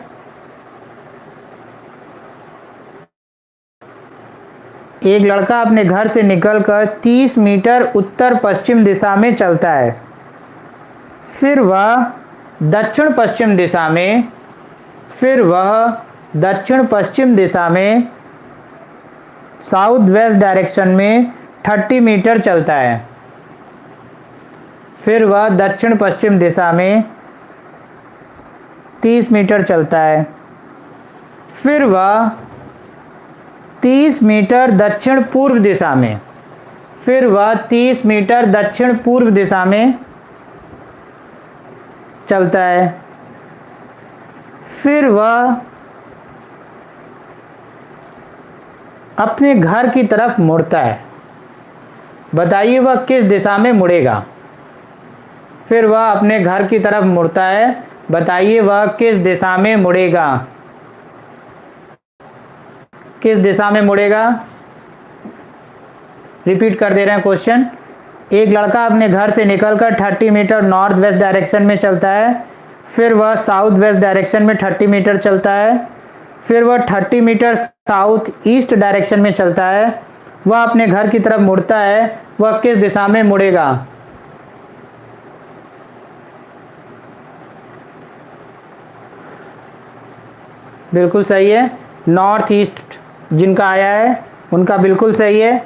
एक लड़का अपने घर से निकलकर 30 मीटर उत्तर पश्चिम दिशा में चलता है। फिर वह दक्षिण पश्चिम दिशा में साउथ वेस्ट डायरेक्शन में 30 मीटर चलता है। फिर वह दक्षिण पश्चिम दिशा में 30 मीटर चलता है। फिर वह 30 मीटर दक्षिण पूर्व दिशा में चलता है। फिर वह अपने घर की तरफ मुड़ता है। बताइए वह किस दिशा में मुड़ेगा? फिर वह अपने घर की तरफ मुड़ता है, बताइए वह किस दिशा में मुड़ेगा? किस दिशा में मुड़ेगा? रिपीट कर दे रहे हैं क्वेश्चन। एक लड़का अपने घर से निकलकर 30 मीटर नॉर्थ वेस्ट डायरेक्शन में चलता है। फिर वह साउथ वेस्ट डायरेक्शन में 30 मीटर चलता है। फिर वह 30 मीटर साउथ ईस्ट डायरेक्शन में चलता है। वह अपने घर की तरफ मुड़ता है, वह किस दिशा में मुड़ेगा? बिल्कुल सही है, नॉर्थ ईस्ट। जिनका आया है उनका बिल्कुल सही है,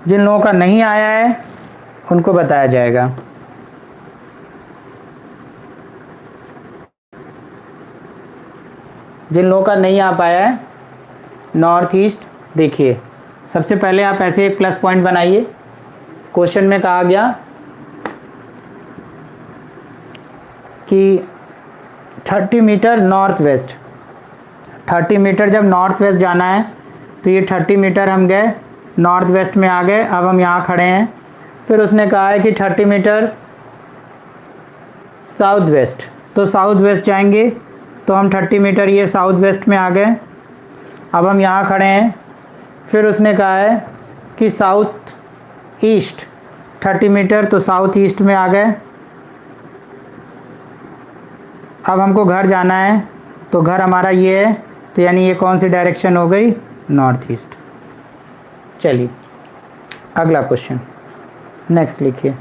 जिन लोगों का नहीं आया है उनको बताया जाएगा। जिन लोगों का नहीं आ पाया है नॉर्थ ईस्ट, देखिए सबसे पहले आप ऐसे एक प्लस पॉइंट बनाइए। क्वेश्चन में कहा गया कि 30 मीटर नॉर्थ वेस्ट, 30 मीटर जब नॉर्थ वेस्ट जाना है तो ये 30 मीटर हम गए नॉर्थ वेस्ट में आ गए। अब हम यहाँ खड़े हैं। फिर उसने कहा है कि 30 मीटर साउथ वेस्ट, तो साउथ वेस्ट जाएंगे तो हम 30 मीटर ये साउथ वेस्ट में आ गए। अब हम यहाँ खड़े हैं। फिर उसने कहा है कि साउथ ईस्ट 30 मीटर, तो साउथ ईस्ट में आ गए। अब हमको घर जाना है, तो घर हमारा ये है, तो यानी ये कौन सी डायरेक्शन हो गई? North east. चलिए अगला क्वेश्चन नेक्स्ट लिखिए।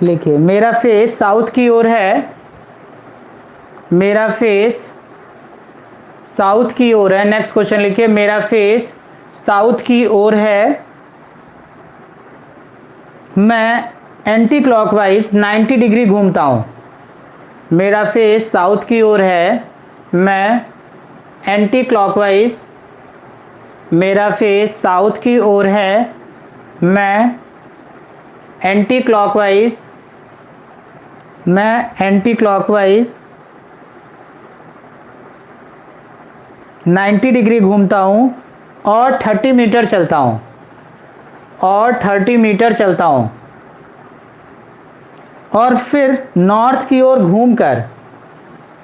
लिखिए मेरा फेस साउथ की ओर है, मेरा फेस साउथ की ओर है। नेक्स्ट क्वेश्चन लिखिए मेरा फेस साउथ की ओर है, मैं एंटी क्लॉकवाइज 90 डिग्री घूमता हूँ। मेरा फेस साउथ की ओर है, मैं एंटी क्लॉकवाइज, मेरा फेस साउथ की ओर है, मैं एंटी क्लॉकवाइज 90 डिग्री घूमता हूँ। और 30 मीटर चलता हूँ, और 30 मीटर चलता हूँ, और फिर नॉर्थ की ओर घूमकर,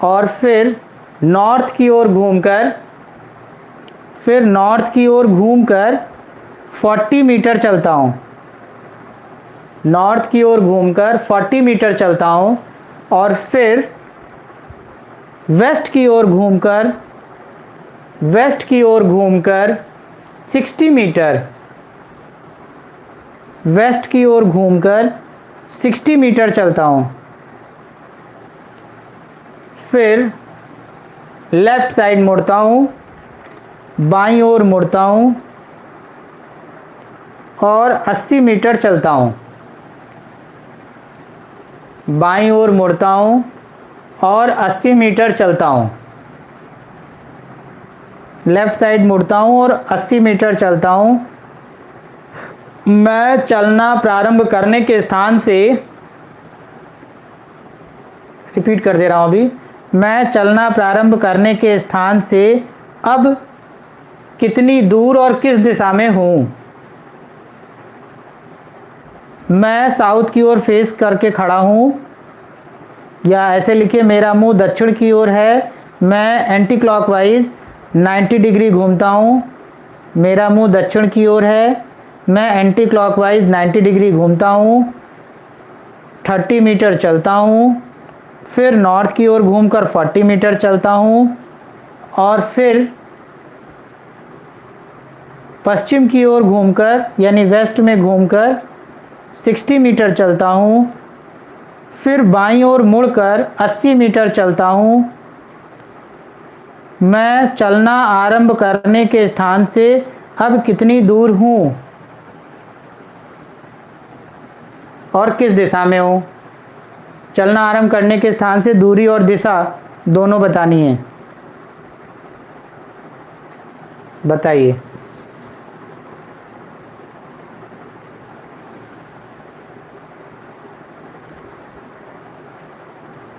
और फिर नॉर्थ की ओर घूमकर, फिर नॉर्थ की ओर घूमकर 40 मीटर चलता हूँ, नॉर्थ की ओर घूमकर 40 मीटर चलता हूँ, और फिर वेस्ट की ओर घूमकर, वेस्ट की ओर घूमकर 60 मीटर, वेस्ट की ओर घूमकर 60 मीटर चलता हूँ, फिर लेफ्ट साइड मुड़ता हूँ, बाईं ओर मुड़ता हूँ, और 80 मीटर चलता हूँ, बाईं ओर मुड़ता हूँ और 80 मीटर चलता हूँ, लेफ्ट साइड मुड़ता हूँ और 80 मीटर चलता हूँ। मैं चलना प्रारंभ करने के स्थान से, रिपीट कर दे रहा हूँ अभी, मैं चलना प्रारंभ करने के स्थान से अब कितनी दूर और किस दिशा में हूँ। मैं साउथ की ओर फेस करके खड़ा हूँ, या ऐसे लिखिए मेरा मुंह दक्षिण की ओर है, मैं एंटी क्लॉकवाइज 90 डिग्री घूमता हूँ, मेरा मुंह दक्षिण की ओर है, मैं एंटी क्लॉकवाइज 90 डिग्री घूमता हूँ, 30 मीटर चलता हूँ, फिर नॉर्थ की ओर घूमकर 40 मीटर चलता हूँ, और फिर पश्चिम की ओर घूमकर यानी वेस्ट में घूमकर 60 मीटर चलता हूँ, फिर बाईं ओर मुड़कर 80 मीटर चलता हूँ। मैं चलना आरंभ करने के स्थान से अब कितनी दूर हूँ और किस दिशा में हूँ। चलना आरंभ करने के स्थान से दूरी और दिशा दोनों बतानी है। बताइए।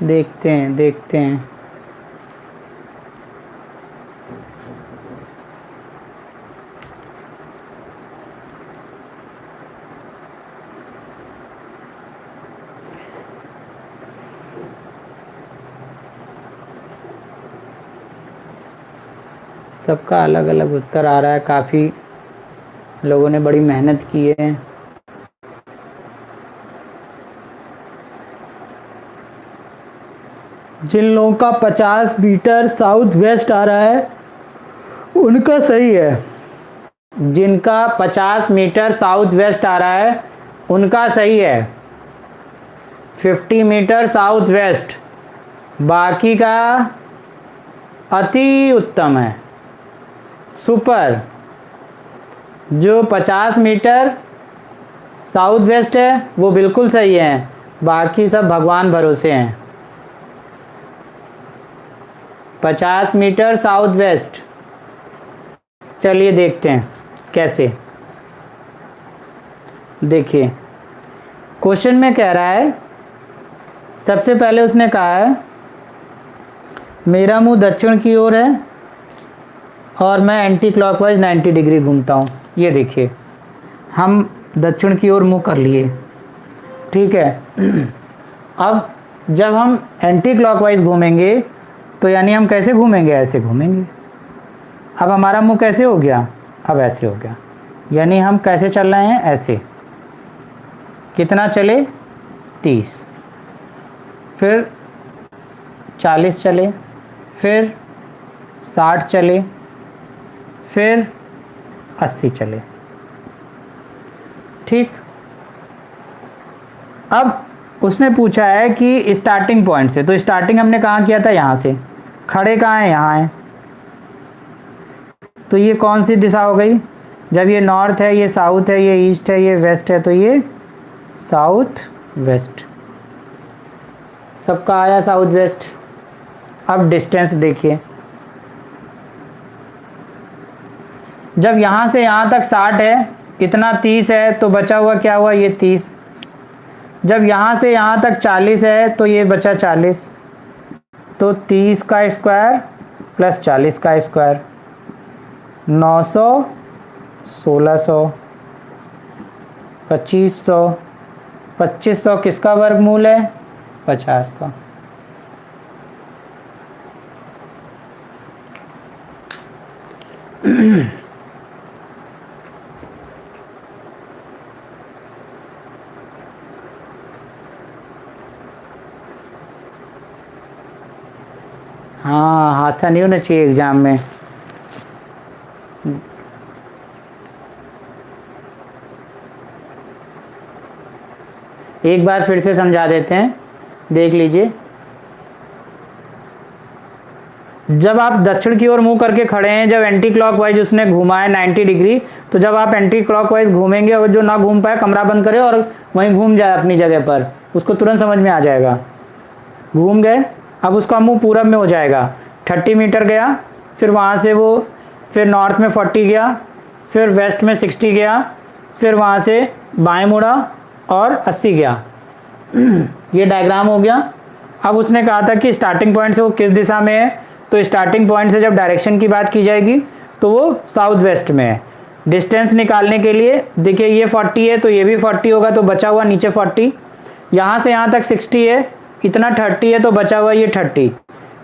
देखते हैं। सबका अलग अलग उत्तर आ रहा है, काफ़ी लोगों ने बड़ी मेहनत की है। जिन लोगों का 50 मीटर साउथ वेस्ट आ रहा है उनका सही है। जिनका 50 मीटर साउथ वेस्ट आ रहा है उनका सही है। 50 मीटर साउथ वेस्ट, बाकी का अति उत्तम है, सुपर। जो 50 मीटर साउथ वेस्ट है वो बिल्कुल सही है, बाकी सब भगवान भरोसे हैं। 50 मीटर साउथ वेस्ट। चलिए देखते हैं कैसे। देखिए क्वेश्चन में कह रहा है, सबसे पहले उसने कहा है मेरा मुंह दक्षिण की ओर है और मैं एंटी क्लॉकवाइज 90 डिग्री घूमता हूँ। ये देखिए हम दक्षिण की ओर मुंह कर लिए, ठीक है। अब जब हम एंटी क्लॉकवाइज घूमेंगे तो यानी हम कैसे घूमेंगे, ऐसे घूमेंगे। अब हमारा मुंह कैसे हो गया, अब ऐसे हो गया, यानी हम कैसे चल रहे हैं, ऐसे। कितना चले, 30, फिर 40 चले, फिर 60 चले, फिर 80 चले, ठीक। अब उसने पूछा है कि स्टार्टिंग पॉइंट से, तो स्टार्टिंग हमने कहाँ किया था, यहाँ से। खड़े कहाँ हैं, यहाँ हैं। तो ये कौन सी दिशा हो गई, जब ये नॉर्थ है, ये साउथ है, ये ईस्ट है, ये वेस्ट है, तो ये साउथ वेस्ट। सबका आया साउथ वेस्ट। अब डिस्टेंस देखिए, जब यहाँ से यहाँ तक 60 है, इतना 30 है, तो बचा हुआ क्या हुआ, ये 30। जब यहाँ से यहाँ तक 40 है तो ये बचा 40, तो 30 का स्क्वायर प्लस 40 का स्क्वायर। 900, 1600, 2500, 2500 किसका वर्गमूल है? 50 का। हाँ, हादसा नहीं होना चाहिए एग्जाम में। एक बार फिर से समझा देते हैं, देख लीजिए। जब आप दक्षिण की ओर मुंह करके खड़े हैं, जब एंटी क्लॉकवाइज उसने घुमा है 90 डिग्री, तो जब आप एंटी क्लॉकवाइज घूमेंगे, अगर जो ना घूम पाए कमरा बंद करे और वहीं घूम जाए अपनी जगह पर, उसको तुरंत समझ में आ जाएगा। घूम गए, अब उसका मुंह पूरब में हो जाएगा। 30 मीटर गया, फिर वहाँ से वो फिर नॉर्थ में 40 गया, फिर वेस्ट में 60 गया, फिर वहाँ से बाएं मुड़ा और 80 गया। ये डायग्राम हो गया। अब उसने कहा था कि स्टार्टिंग पॉइंट से वो किस दिशा में है, तो स्टार्टिंग पॉइंट से जब डायरेक्शन की बात की जाएगी तो वो साउथ वेस्ट में है। डिस्टेंस निकालने के लिए देखिए, ये 40 है तो ये भी 40 होगा, तो बचा हुआ नीचे 40, यहाँ से यहाँ तक 60 है, इतना 30 है तो बचा हुआ ये 30,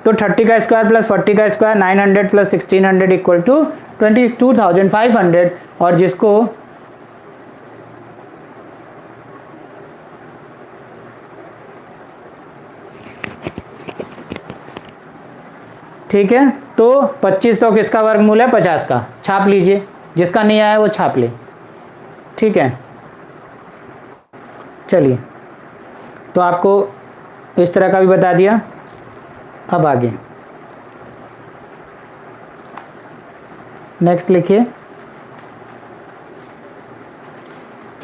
तो 30 का स्क्वायर प्लस 40 का स्क्वायर 900 प्लस 1600 इक्वल टू 22,500। और जिसको ठीक है, तो 2500 किसका वर्गमूल है? 50 का। छाप लीजिए, जिसका नहीं आया वो छाप ले। ठीक है, चलिए, तो आपको इस तरह का भी बता दिया। अब आगे नेक्स्ट लिखिए।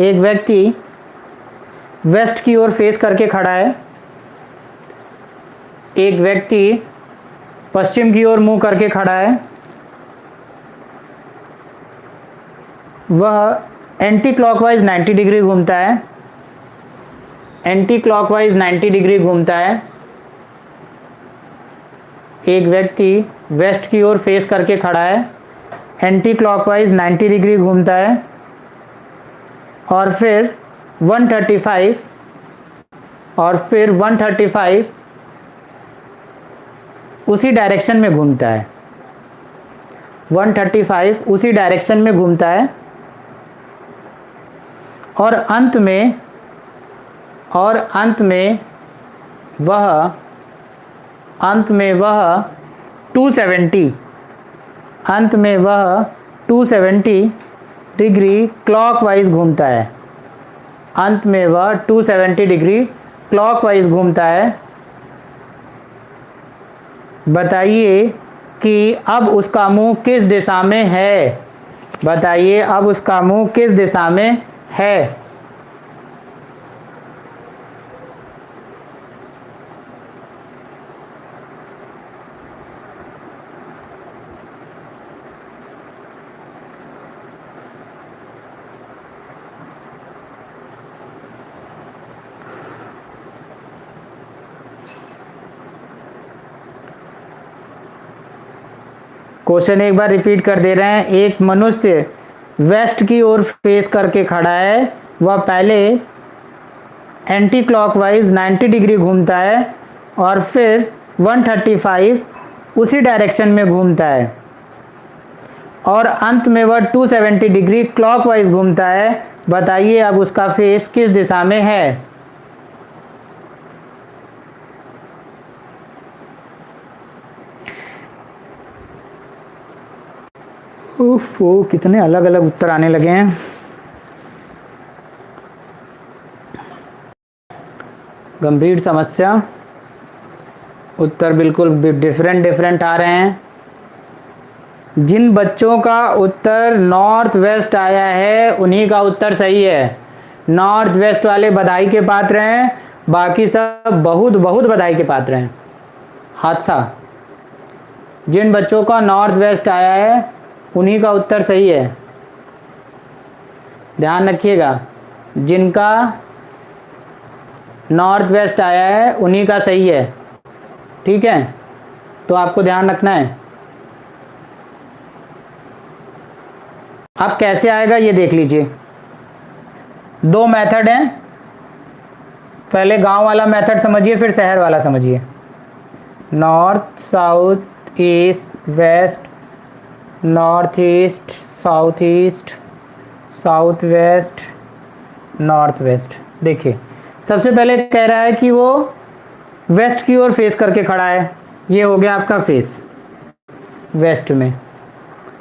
एक व्यक्ति वेस्ट की ओर फेस करके खड़ा है, एक व्यक्ति पश्चिम की ओर मुंह करके खड़ा है। वह एंटी क्लॉकवाइज 90 डिग्री घूमता है, एंटी क्लॉकवाइज 90 डिग्री घूमता है। एक व्यक्ति वेस्ट की ओर फेस करके खड़ा है, एंटी क्लॉकवाइज 90 डिग्री घूमता है, और फिर 135 और फिर 135 उसी डायरेक्शन में घूमता है। 135 उसी डायरेक्शन में घूमता है, और अंत में वह 270 डिग्री क्लॉकवाइज घूमता है। अंत में वह 270 डिग्री क्लॉकवाइज घूमता है। बताइए कि अब उसका मुंह किस दिशा में है? बताइए अब उसका मुंह किस दिशा में है? क्वेश्चन एक बार रिपीट कर दे रहे हैं। एक मनुष्य वेस्ट की ओर फेस करके खड़ा है, वह पहले एंटी क्लॉकवाइज 90 डिग्री घूमता है, और फिर 135 उसी डायरेक्शन में घूमता है, और अंत में वह 270 डिग्री क्लॉकवाइज घूमता है। बताइए अब उसका फेस किस दिशा में है? वो कितने अलग अलग उत्तर आने लगे हैं। गंभीर समस्या, उत्तर बिल्कुल डिफरेंट आ रहे हैं। जिन बच्चों का उत्तर नॉर्थ वेस्ट आया है उन्हीं का उत्तर सही है। नॉर्थ वेस्ट वाले बधाई के पात्र हैं, बाकी सब बहुत बधाई के पात्र हैं। हादसा, जिन बच्चों का नॉर्थ वेस्ट आया है उन्हीं का उत्तर सही है। ध्यान रखिएगा, जिनका नॉर्थ वेस्ट आया है उन्हीं का सही है। ठीक है, तो आपको ध्यान रखना है। अब कैसे आएगा ये देख लीजिए। दो मेथड हैं, पहले गांव वाला मेथड समझिए फिर शहर वाला समझिए। North south east west, north east south east, south west north west. देखिए सबसे पहले कह रहा है कि वो वेस्ट की ओर फेस करके खड़ा है, ये हो गया आपका फेस वेस्ट में।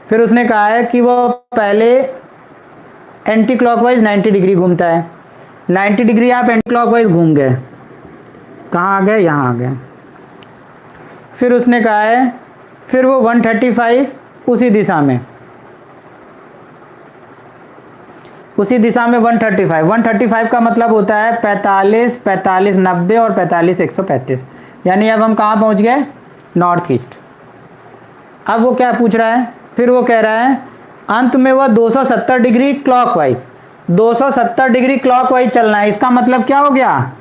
फिर उसने कहा है कि वो पहले एंटी क्लॉकवाइज 90 डिग्री घूमता है। 90 डिग्री आप एंटी क्लॉकवाइज घूम गए, कहाँ आ गए, यहाँ आ गए। फिर उसने कहा है फिर वो 135 उसी दिशा में, उसी दिशा में 135 का मतलब होता है 45, 45 90 और 45 135। यानी अब हम कहाँ पहुँच गए, नॉर्थ ईस्ट। अब वो क्या पूछ रहा है, फिर वो कह रहा है अंत में वह 270 डिग्री क्लॉकवाइज, 270 डिग्री क्लॉकवाइज चलना है। इसका मतलब क्या हो गया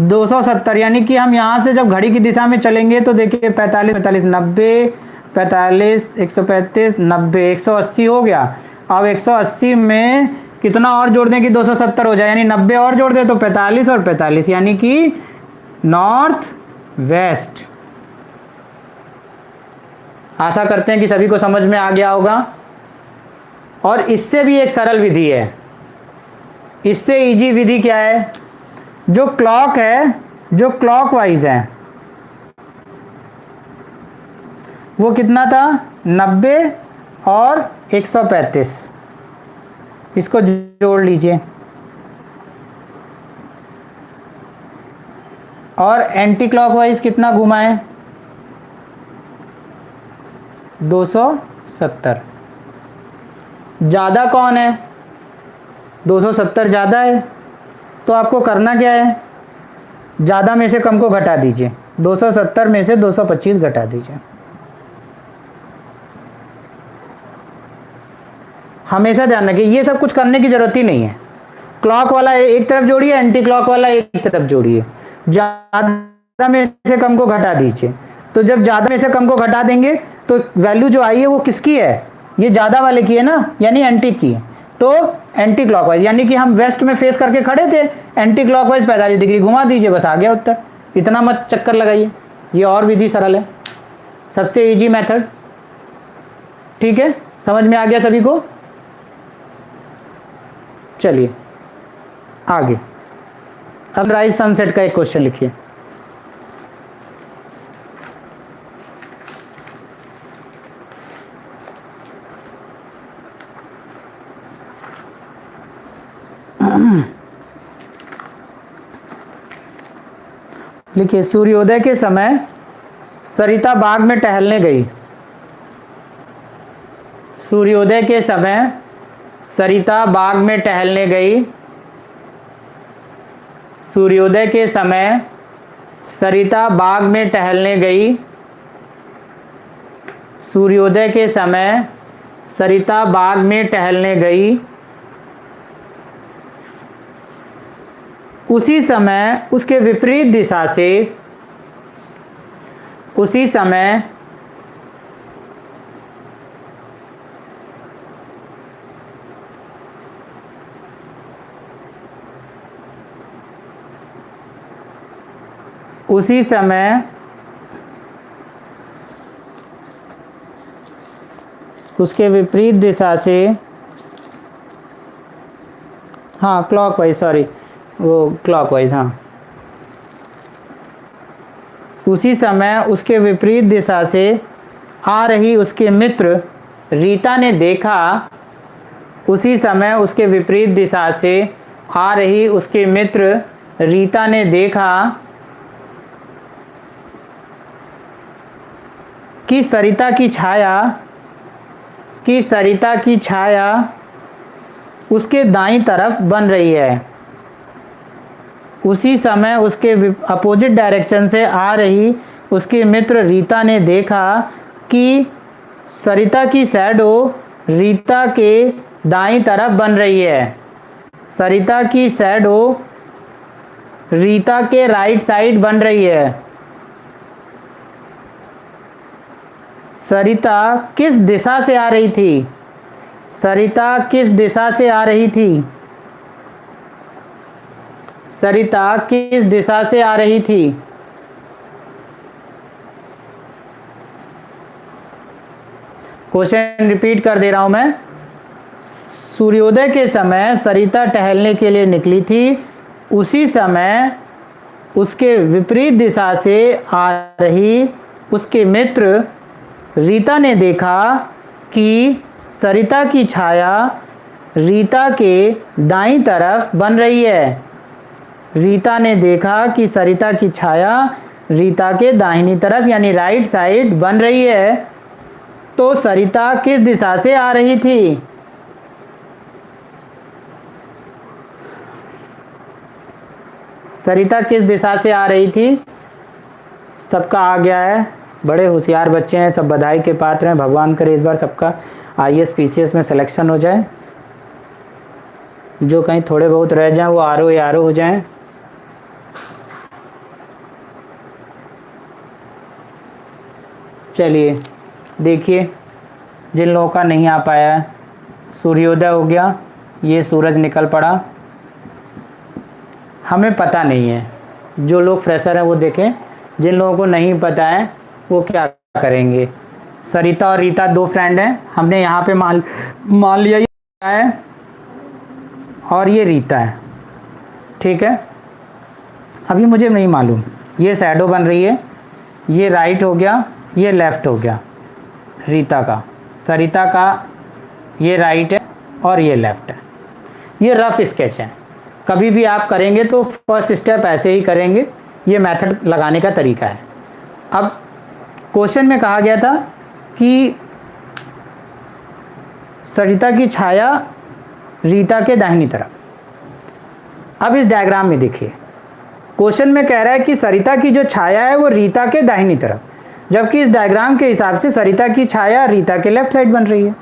270, यानी कि हम यहाँ से जब घड़ी की दिशा में चलेंगे तो देखिए 45 45 90, 45 135 90, 180 हो गया। अब 180 में कितना और जोड़ दें कि 270 हो जाए, यानी 90 और जोड़ दें तो 45 और 45, यानी कि नॉर्थ वेस्ट। आशा करते हैं कि सभी को समझ में आ गया होगा। और इससे भी एक सरल विधि है, इससे इजी विधि क्या है, जो क्लॉक है, जो क्लॉकवाइज है वो कितना था 90 और 135, इसको जोड़ लीजिए। और एंटी क्लॉकवाइज कितना घुमाएं 270। ज़्यादा कौन है, 270 ज़्यादा है, तो आपको करना क्या है, ज़्यादा में से कम को घटा दीजिए। 270 में से 225 घटा दीजिए। हमेशा ध्यान रखिए ये सब कुछ करने की ज़रूरत ही नहीं है। क्लॉक वाला एक तरफ जोड़िए, एंटी क्लॉक वाला एक तरफ जोड़िए, ज़्यादा में से कम को घटा दीजिए। तो जब ज़्यादा में से कम को घटा देंगे तो वैल्यू जो आई है वो किसकी है, ये ज़्यादा वाले की है ना, यानी एंटी की है। तो एंटी क्लॉकवाइज, यानी कि हम वेस्ट में फेस करके खड़े थे, एंटी क्लॉकवाइज 45 डिग्री घुमा दीजिए, बस आ गया उत्तर। इतना मत चक्कर लगाइए, ये और विधि सरल है, सबसे इजी मेथड। ठीक है, समझ में आ गया सभी को। चलिए आगे, अब राइज सनसेट का एक क्वेश्चन लिखिए। लिखिए सूर्योदय के समय सरिता बाग में टहलने गई। सूर्योदय के समय सरिता बाग में टहलने गई। सूर्योदय के समय सरिता बाग में टहलने गई। सूर्योदय के समय सरिता बाग में टहलने गई। उसी समय उसके विपरीत दिशा से, उसी समय उसी समय उसके विपरीत दिशा से, हाँ क्लॉकवाइज, सॉरी वो क्लॉकवाइज, हाँ उसी समय उसके विपरीत दिशा से आ रही उसके मित्र रीता ने देखा। उसी समय उसके विपरीत दिशा से आ रही उसके मित्र रीता ने देखा कि सरिता की छाया उसके दाईं तरफ बन रही है। उसी समय उसके अपोजिट डायरेक्शन से आ रही उसके मित्र रीता ने देखा कि सरिता की शैडो रीता के दाईं तरफ बन रही है। सरिता की शैडो रीता के राइट साइड बन रही है। सरिता किस दिशा से आ रही थी? सरिता किस दिशा से आ रही थी? सरिता किस दिशा से आ रही थी? क्वेश्चन रिपीट कर दे रहा हूं मैं। सूर्योदय के समय सरिता टहलने के लिए निकली थी। उसी समय उसके विपरीत दिशा से आ रही उसके मित्र रीता ने देखा कि सरिता की छाया रीता के दाईं तरफ बन रही है। रीता ने देखा कि सरिता की छाया रीता के दाहिनी तरफ यानी राइट साइड बन रही है। तो सरिता किस दिशा से आ रही थी? सरिता किस दिशा से आ रही थी? सबका आ गया है। बड़े होशियार बच्चे हैं, सब बधाई के पात्र हैं। भगवान करे इस बार सबका आईएएस पीसीएस में सिलेक्शन हो जाए। जो कहीं थोड़े बहुत रह जाएं वो आरओ यारो हो जाएं। चलिए देखिए, जिन लोगों का नहीं आ पाया है, सूर्योदय हो गया, ये सूरज निकल पड़ा। हमें पता नहीं है, जो लोग फ्रेशर हैं वो देखें। जिन लोगों को नहीं पता है वो क्या करेंगे। सरिता और रीता दो फ्रेंड हैं। हमने यहाँ पे मान लिया ये है और ये रीता है, ठीक है। अभी मुझे नहीं मालूम, ये शैडो बन रही है, ये राइट हो गया, ये लेफ़्ट हो गया रीता का। सरिता का ये राइट है और ये लेफ़्ट है। ये रफ स्केच है। कभी भी आप करेंगे तो फर्स्ट स्टेप ऐसे ही करेंगे। ये मेथड लगाने का तरीका है। अब क्वेश्चन में कहा गया था कि सरिता की छाया रीता के दाहिनी तरफ। अब इस डायग्राम में देखिए, क्वेश्चन में कह रहा है कि सरिता की जो छाया है वो रीता के दाहिनी तरफ, जबकि इस डायग्राम के हिसाब से सरिता की छाया रीता के लेफ्ट साइड बन रही है।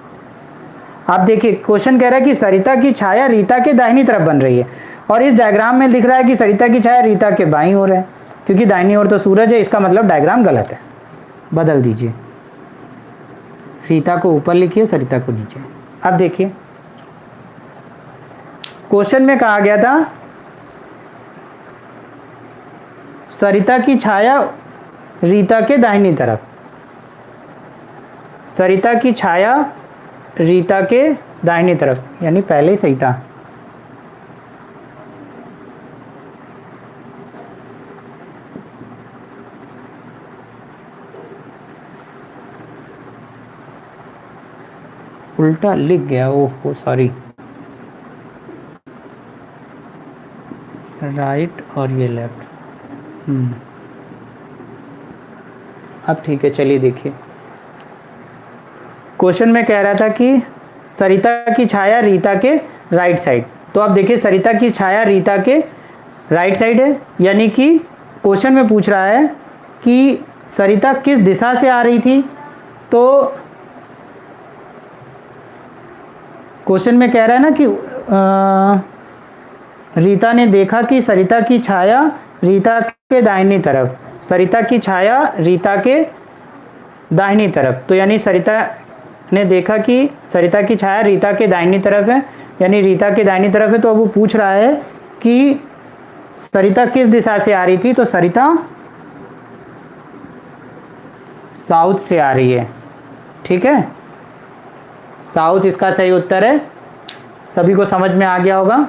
आप देखिए, क्वेश्चन कह रहा है कि सरिता की छाया रीता के दाहिनी तरफ बन रही है और इस डायग्राम में दिख रहा है कि सरिता की छाया रीता के बाईं ओर है, क्योंकि दाहिनी ओर तो सूरज है। इसका मतलब डायग्राम गलत है, बदल दीजिए। रीता को ऊपर लिखिए, सरिता को नीचे। अब देखिए, क्वेश्चन में कहा गया था सरिता की छाया रीता के दाहिनी तरफ। सरिता की छाया रीता के दाहिनी तरफ, यानी पहले ही सही था। उल्टा लिख गया, ओह सॉरी। राइट और ये लेफ्ट। अब ठीक है, चलिए देखिए। क्वेश्चन में कह रहा था कि सरिता की छाया रीता के राइट साइड। तो आप देखिए, सरिता की छाया रीता के राइट साइड है, यानी कि क्वेश्चन में पूछ रहा है कि सरिता किस दिशा से आ रही थी। तो क्वेश्चन में कह रहा है ना कि रीता ने देखा कि सरिता की छाया रीता के दाहिनी तरफ। सरिता की छाया रीता के दाहिनी तरफ, तो यानी सरिता ने देखा कि सरिता की छाया रीता के दाहिनी तरफ है, यानी रीता के दाहिनी तरफ है। तो अब वो पूछ रहा है कि सरिता किस दिशा से आ रही थी। तो सरिता साउथ से आ रही है, ठीक है। साउथ इसका सही उत्तर है। सभी को समझ में आ गया होगा।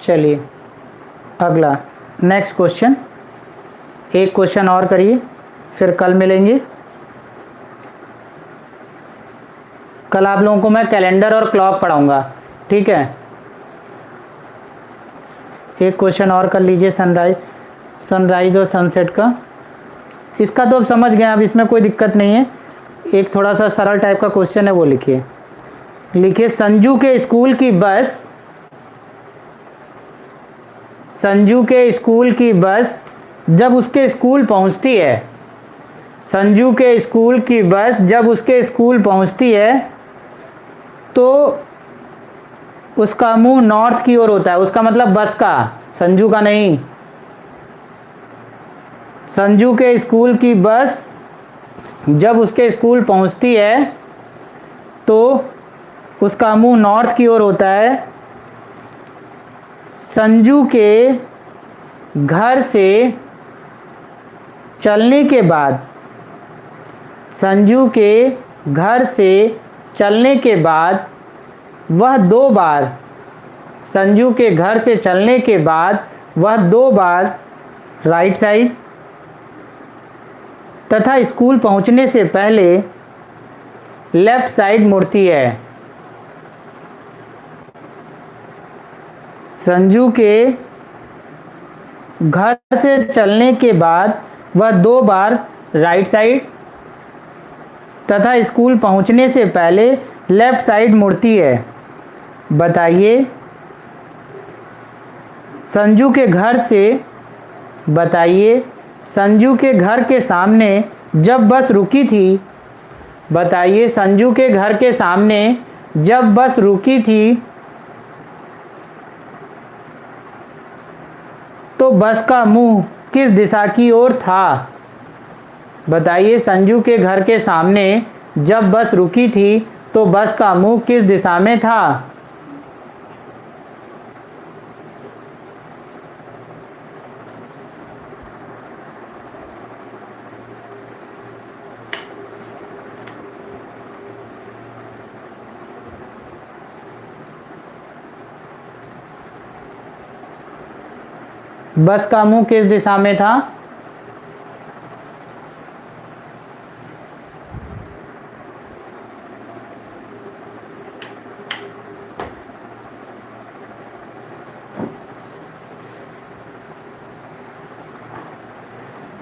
चलिए अगला, नेक्स्ट क्वेश्चन। एक क्वेश्चन और करिए, फिर कल मिलेंगे। कल आप लोगों को मैं कैलेंडर और क्लॉक पढ़ाऊंगा, ठीक है। एक क्वेश्चन और कर लीजिए, सनराइज और सनसेट का। इसका तो अब समझ गए, अब इसमें कोई दिक्कत नहीं है। एक थोड़ा सा सरल टाइप का क्वेश्चन है, वो लिखिए संजू के स्कूल की बस, संजू के स्कूल की बस जब उसके स्कूल पहुंचती है, संजू के स्कूल की बस जब उसके स्कूल पहुंचती है तो उसका मुंह नॉर्थ की ओर होता है, उसका मतलब बस का, संजू का नहीं। संजू के स्कूल की बस जब उसके स्कूल पहुंचती है तो उसका मुंह नॉर्थ की ओर होता है। संजू के घर से चलने के बाद, संजू के घर से चलने के बाद वह 2 बार, संजू के घर से चलने के बाद वह 2 बार राइट साइड तथा स्कूल पहुंचने से पहले लेफ्ट साइड मुड़ती है। संजू के घर से चलने के बाद वह 2 बार राइट साइड तथा स्कूल पहुंचने से पहले लेफ्ट साइड मुड़ती है। बताइए संजू के घर से, बताइए संजू के घर के सामने जब बस रुकी थी, बताइए संजू के घर के सामने जब बस रुकी थी तो बस का मुंह किस दिशा की ओर था। बताइए संजू के घर के सामने जब बस रुकी थी तो बस का मुंह किस दिशा में था। बस का मुंह किस दिशा में था।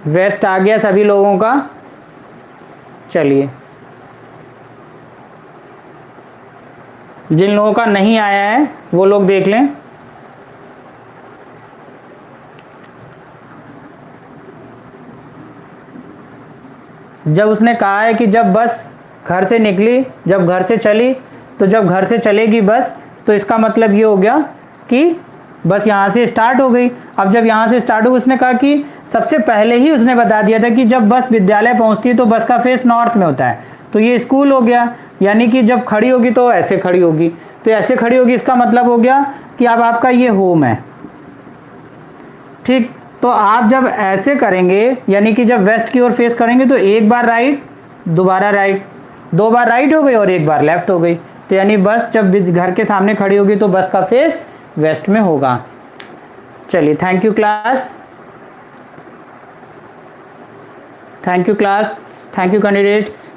वेस्ट आ गया सभी लोगों का। चलिए जिन लोगों का नहीं आया है वो लोग देख लें। जब उसने कहा है कि जब बस घर से निकली, जब घर से चली, तो जब घर से चलेगी बस, तो इसका मतलब ये हो गया कि बस यहाँ से स्टार्ट हो गई। अब जब यहाँ से स्टार्ट हो, उसने कहा कि सबसे पहले ही उसने बता दिया था कि जब बस विद्यालय पहुँचती है तो बस का फेस नॉर्थ में होता है, तो ये स्कूल हो गया। यानी कि जब खड़ी होगी तो ऐसे खड़ी होगी, तो ऐसे खड़ी होगी, इसका मतलब हो गया कि अब आपका ये होम है। ठीक, तो आप जब ऐसे करेंगे यानी कि जब वेस्ट की ओर फेस करेंगे तो एक बार राइट, दोबारा राइट, 2 बार राइट हो गई और 1 बार लेफ्ट हो गई। तो यानी बस जब घर के सामने खड़ी होगी तो बस का फेस वेस्ट में होगा। चलिए thank you class, thank you class, thank you candidates.